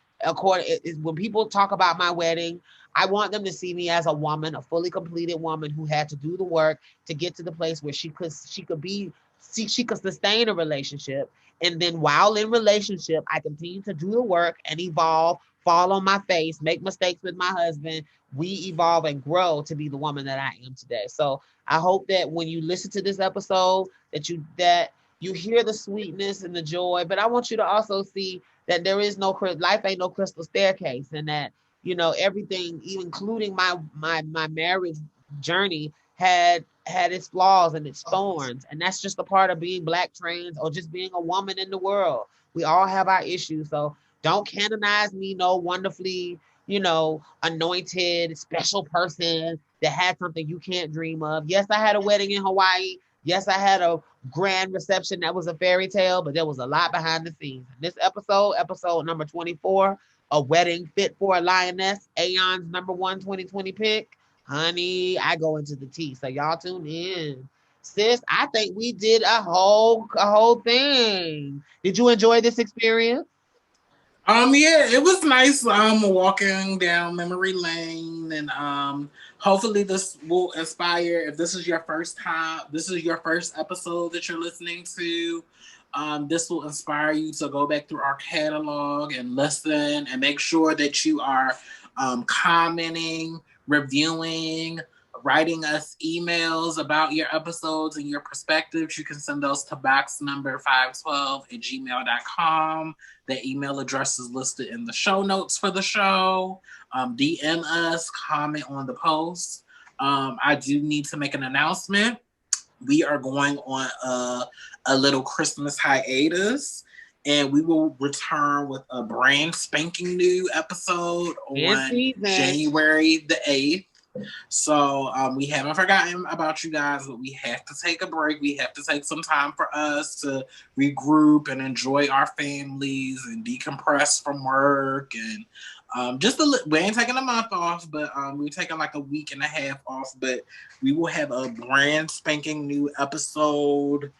when people talk about my wedding, I want them to see me as a woman, a fully completed woman who had to do the work to get to the place where she could sustain a relationship. And then while in relationship, I continue to do the work and evolve, fall on my face, make mistakes with my husband. We evolve and grow to be the woman that I am today. So I hope that when you listen to this episode, that you hear the sweetness and the joy. But I want you to also see that there is no life ain't no crystal staircase, and that everything, including my marriage journey, had its flaws and its thorns, and that's just a part of being black, trans, or just being a woman in the world. We all have our issues, so don't canonize me no wonderfully anointed special person that had something you can't dream of. Yes, I had a wedding in Hawaii. Yes, I had a grand reception that was a fairy tale, but there was a lot behind the scenes. This episode number 24, a wedding fit for a lioness, Aeon's number one 2020 pick. Honey, I go into the tea. So y'all tune in. Sis, I think we did a whole thing. Did you enjoy this experience? Yeah, it was nice walking down memory lane, and hopefully this will inspire. If this is your first time, this is your first episode that you're listening to, this will inspire you to go back through our catalog and listen, and make sure that you are commenting, reviewing, writing us emails about your episodes and your perspectives. You can send those to box number 512 at gmail.com. The email address is listed in the show notes for the show. DM us, comment on the post. I do need to make an announcement. We are going on a little Christmas hiatus, and we will return with a brand spanking new episode on January the 8th. So we haven't forgotten about you guys, but we have to take a break. We have to take some time for us to regroup and enjoy our families and decompress from work. And we ain't taking a month off, but we're taking like a week and a half off. But we will have a brand spanking new episode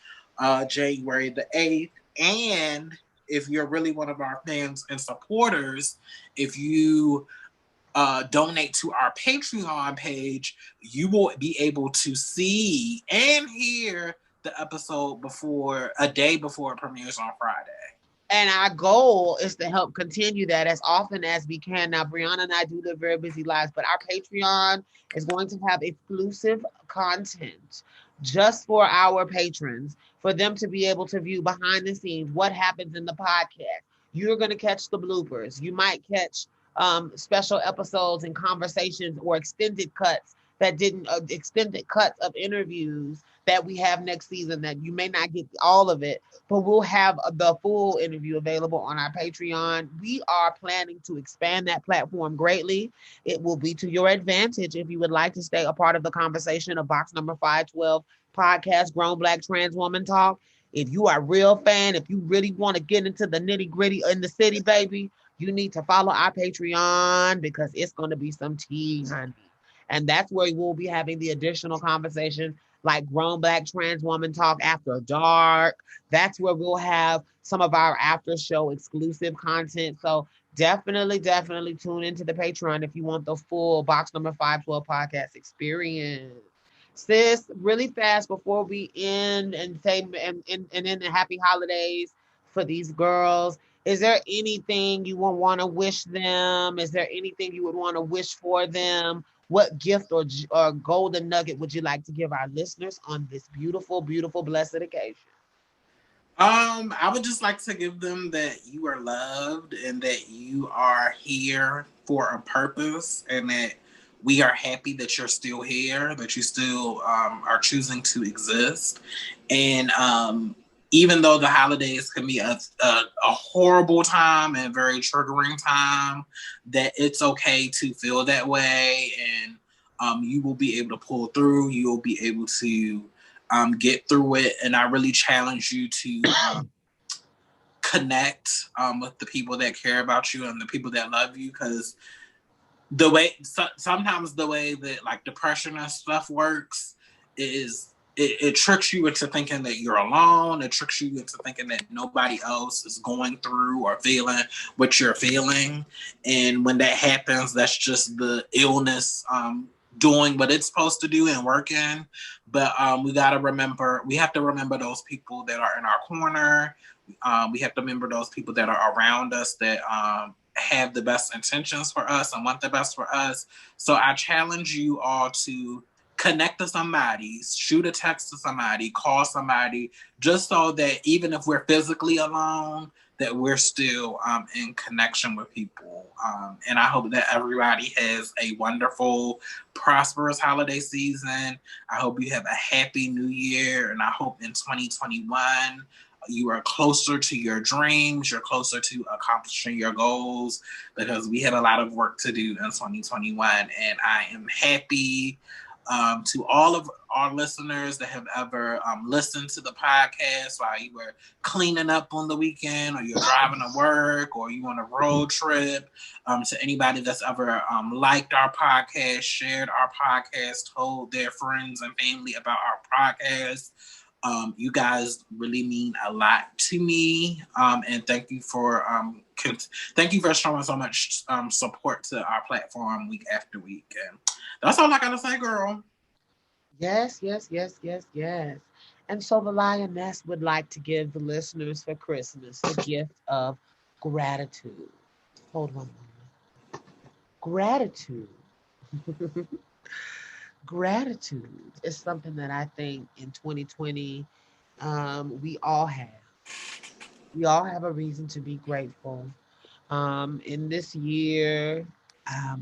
January the 8th. And if you're really one of our fans and supporters, if you donate to our Patreon page, you will be able to see and hear the episode a day before it premieres on Friday. And our goal is to help continue that as often as we can. Now, Brianna and I do live very busy lives, but our Patreon is going to have exclusive content just for our patrons, for them to be able to view behind the scenes what happens in the podcast. You're going to catch the bloopers. You might catch special episodes and conversations or extended cuts of interviews that we have next season that you may not get all of it, but we'll have the full interview available on our Patreon. We are planning to expand that platform greatly. It will be to your advantage if you would like to stay a part of the conversation of box number 512 podcast, Grown Black Trans Woman Talk. If you are a real fan, if you really want to get into the nitty gritty in the city, baby, you need to follow our Patreon because it's going to be some tea, honey. And that's where we'll be having the additional conversation like Grown Black Trans Woman Talk After Dark. That's where we'll have some of our after show exclusive content. So definitely tune into the Patreon if you want the full box number 512 podcast experience. Sis, really fast before we end and say and end the happy holidays for these girls. Is there anything you would want to wish them? Is there anything you would want to wish for them? What gift or golden nugget would you like to give our listeners on this beautiful, beautiful, blessed occasion? I would just like to give them that you are loved and that you are here for a purpose, and that we are happy that you're still here, that you still are choosing to exist. And even though the holidays can be a horrible time and very triggering time, that it's okay to feel that way, and you will be able to pull through. You will be able to get through it. And I really challenge you to connect with the people that care about you and the people that love you, because sometimes the way that like depression and stuff works is it tricks you into thinking that you're alone. It tricks you into thinking that nobody else is going through or feeling what you're feeling. And when that happens, that's just the illness doing what it's supposed to do and working. But we have to remember those people that are in our corner. We have to remember those people that are around us that have the best intentions for us and want the best for us. So I challenge you all to connect to somebody, shoot a text to somebody, call somebody, just so that even if we're physically alone, that we're still in connection with people. And I hope that everybody has a wonderful, prosperous holiday season. I hope you have a happy new year. And I hope in 2021, you are closer to your dreams, you're closer to accomplishing your goals, because we have a lot of work to do in 2021. And I am happy to all of our listeners that have ever listened to the podcast while you were cleaning up on the weekend, or you're driving to work, or you on a road trip. To anybody that's ever liked our podcast, shared our podcast, told their friends and family about our podcast. You guys really mean a lot to me, and thank you for showing so much support to our platform week after week. And that's all I gotta say, girl. Yes, yes, yes, yes, yes. And so the Lioness would like to give the listeners for Christmas the gift of gratitude. Hold on a moment. Gratitude. Gratitude is something that I think in 2020 we all have. We all have a reason to be grateful. In this year,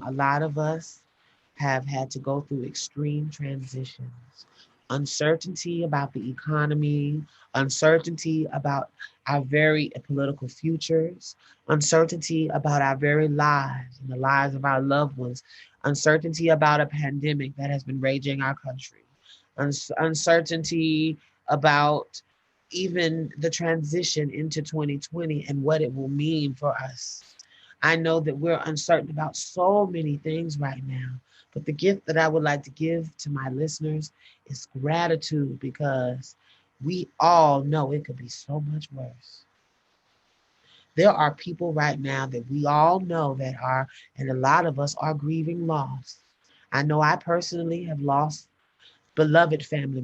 a lot of us have had to go through extreme transitions, uncertainty about the economy, uncertainty about our very political futures, uncertainty about our very lives and the lives of our loved ones, uncertainty about a pandemic that has been raging our country, uncertainty about even the transition into 2020 and what it will mean for us. I know that we're uncertain about so many things right now, but the gift that I would like to give to my listeners is gratitude, because we all know it could be so much worse. There are people right now that we all know that are, and a lot of us are grieving loss. I know I personally have lost beloved family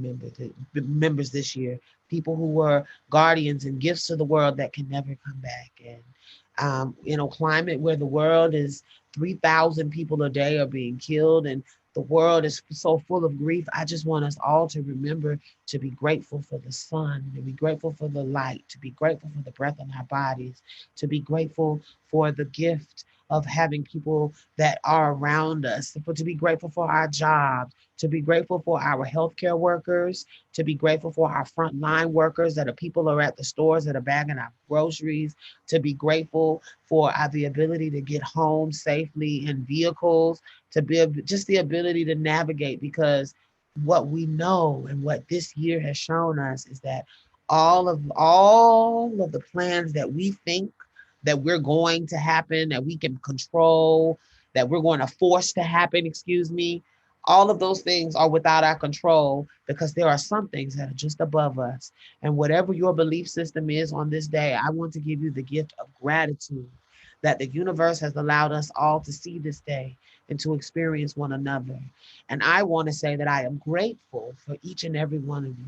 members this year, people who were guardians and gifts to the world that can never come back. And in a climate where the world is 3,000 people a day are being killed, and the world is so full of grief, I just want us all to remember to be grateful for the sun, to be grateful for the light, to be grateful for the breath in our bodies, to be grateful for the gift of having people that are around us, to be grateful for our jobs, to be grateful for our healthcare workers, to be grateful for our frontline workers that are people are at the stores that are bagging our groceries, to be grateful for the ability to get home safely in vehicles, to be just the ability to navigate, because what we know and what this year has shown us is that all of the plans that we think that we're going to happen, that we can control, that we're going to force to happen, excuse me, all of those things are without our control, because there are some things that are just above us. And whatever your belief system is on this day, I want to give you the gift of gratitude that the universe has allowed us all to see this day and to experience one another. And I want to say that I am grateful for each and every one of you.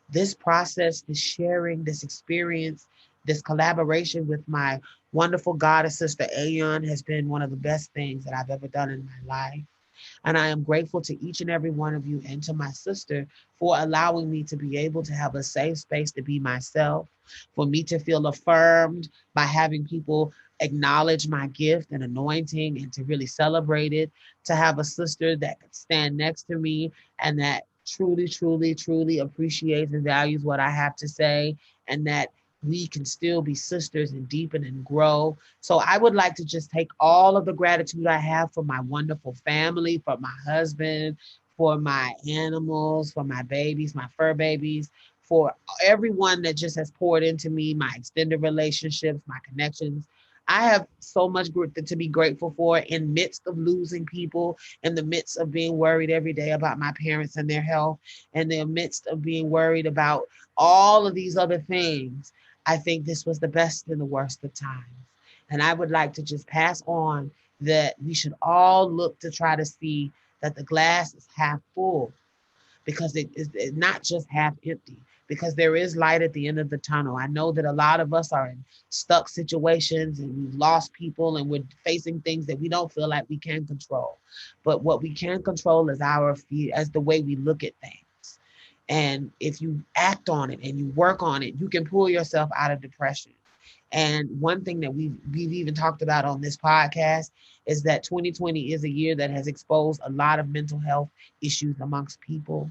This process, this sharing, this experience, this collaboration with my wonderful goddess sister Aeon has been one of the best things that I've ever done in my life. And I am grateful to each and every one of you and to my sister for allowing me to be able to have a safe space to be myself, for me to feel affirmed by having people acknowledge my gift and anointing and to really celebrate it, to have a sister that could stand next to me and that truly, truly, truly appreciates and values what I have to say, and that we can still be sisters and deepen and grow. So I would like to just take all of the gratitude I have for my wonderful family, for my husband, for my animals, for my babies, my fur babies, for everyone that just has poured into me, my extended relationships, my connections. I have so much to be grateful for in midst of losing people, in the midst of being worried every day about my parents and their health, in the midst of being worried about all of these other things. I think this was the best and the worst of times. And I would like to just pass on that we should all look to try to see that the glass is half full, because it is not just half empty, because there is light at the end of the tunnel. I know that a lot of us are in stuck situations and we've lost people and we're facing things that we don't feel like we can control. But what we can control is our fear, as the way we look at things. And if you act on it and you work on it, you can pull yourself out of depression. And one thing that we've even talked about on this podcast is that 2020 is a year that has exposed a lot of mental health issues amongst people.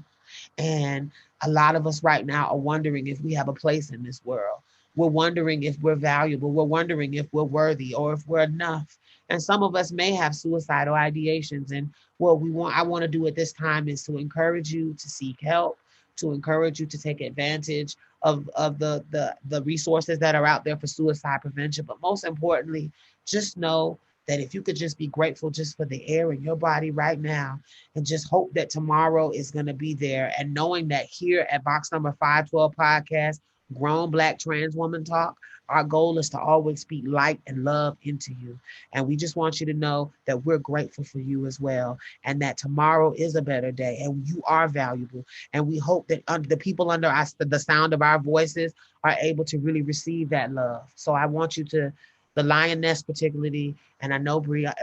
And A lot of us right now are wondering if we have a place in this world. We're wondering if we're valuable. We're wondering if we're worthy or if we're enough. And some of us may have suicidal ideations. And what I want to do at this time is to encourage you to seek help, to encourage you to take advantage of the resources that are out there for suicide prevention. But most importantly, just know that if you could just be grateful just for the air in your body right now, and just hope that tomorrow is going to be there. And knowing that here at box number 512 podcast, Grown Black Trans Woman Talk, our goal is to always speak light and love into you. And we just want you to know that we're grateful for you as well, and that tomorrow is a better day and you are valuable. And we hope that the people under us, the sound of our voices, are able to really receive that love. So I want you to, the Lioness particularly, and I know Aeon,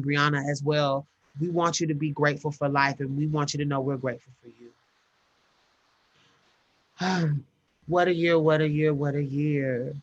Brianna as well, we want you to be grateful for life, and we want you to know we're grateful for you. What a year, what a year, what a year.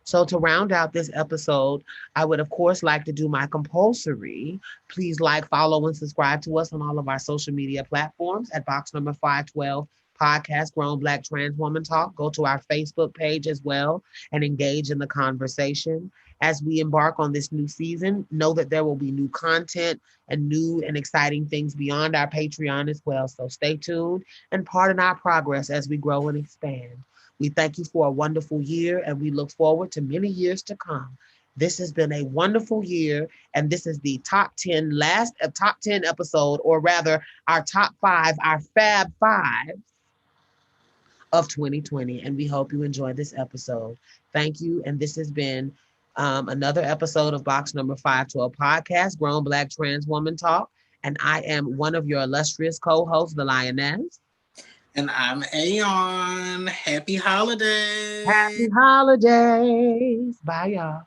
So to round out this episode, I would, of course, like to do my compulsory. Please like, follow, and subscribe to us on all of our social media platforms at box number 512 podcast, Grown Black Trans Woman Talk. Go to our Facebook page as well and engage in the conversation. As we embark on this new season, know that there will be new content and new and exciting things beyond our Patreon as well. So stay tuned and pardon our progress as we grow and expand. We thank you for a wonderful year, and we look forward to many years to come. This has been a wonderful year, and this is the top 10 episode, or rather our top 5, our Fab 5 of 2020. And we hope you enjoyed this episode. Thank you. And this has been another episode of box number 512 podcast, Grown Black Trans Woman Talk. And I am one of your illustrious co-hosts, the Lioness. And I'm Aeon. Happy holidays. Happy holidays. Bye, y'all.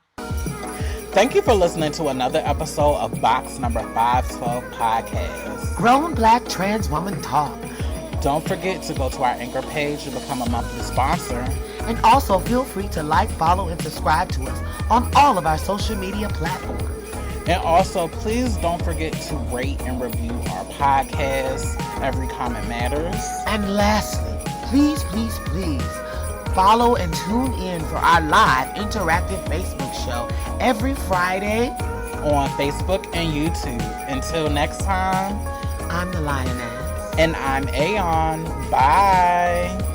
Thank you for listening to another episode of box number 512 podcast, Grown Black Trans Woman Talk. Don't forget to go to our Anchor page to become a monthly sponsor. And also feel free to like, follow, and subscribe to us on all of our social media platforms. And also, please don't forget to rate and review our podcast. Every comment matters. And lastly, please, please, please follow and tune in for our live interactive Facebook show every Friday on Facebook and YouTube. Until next time, I'm the Lioness. And I'm Aeon. Bye.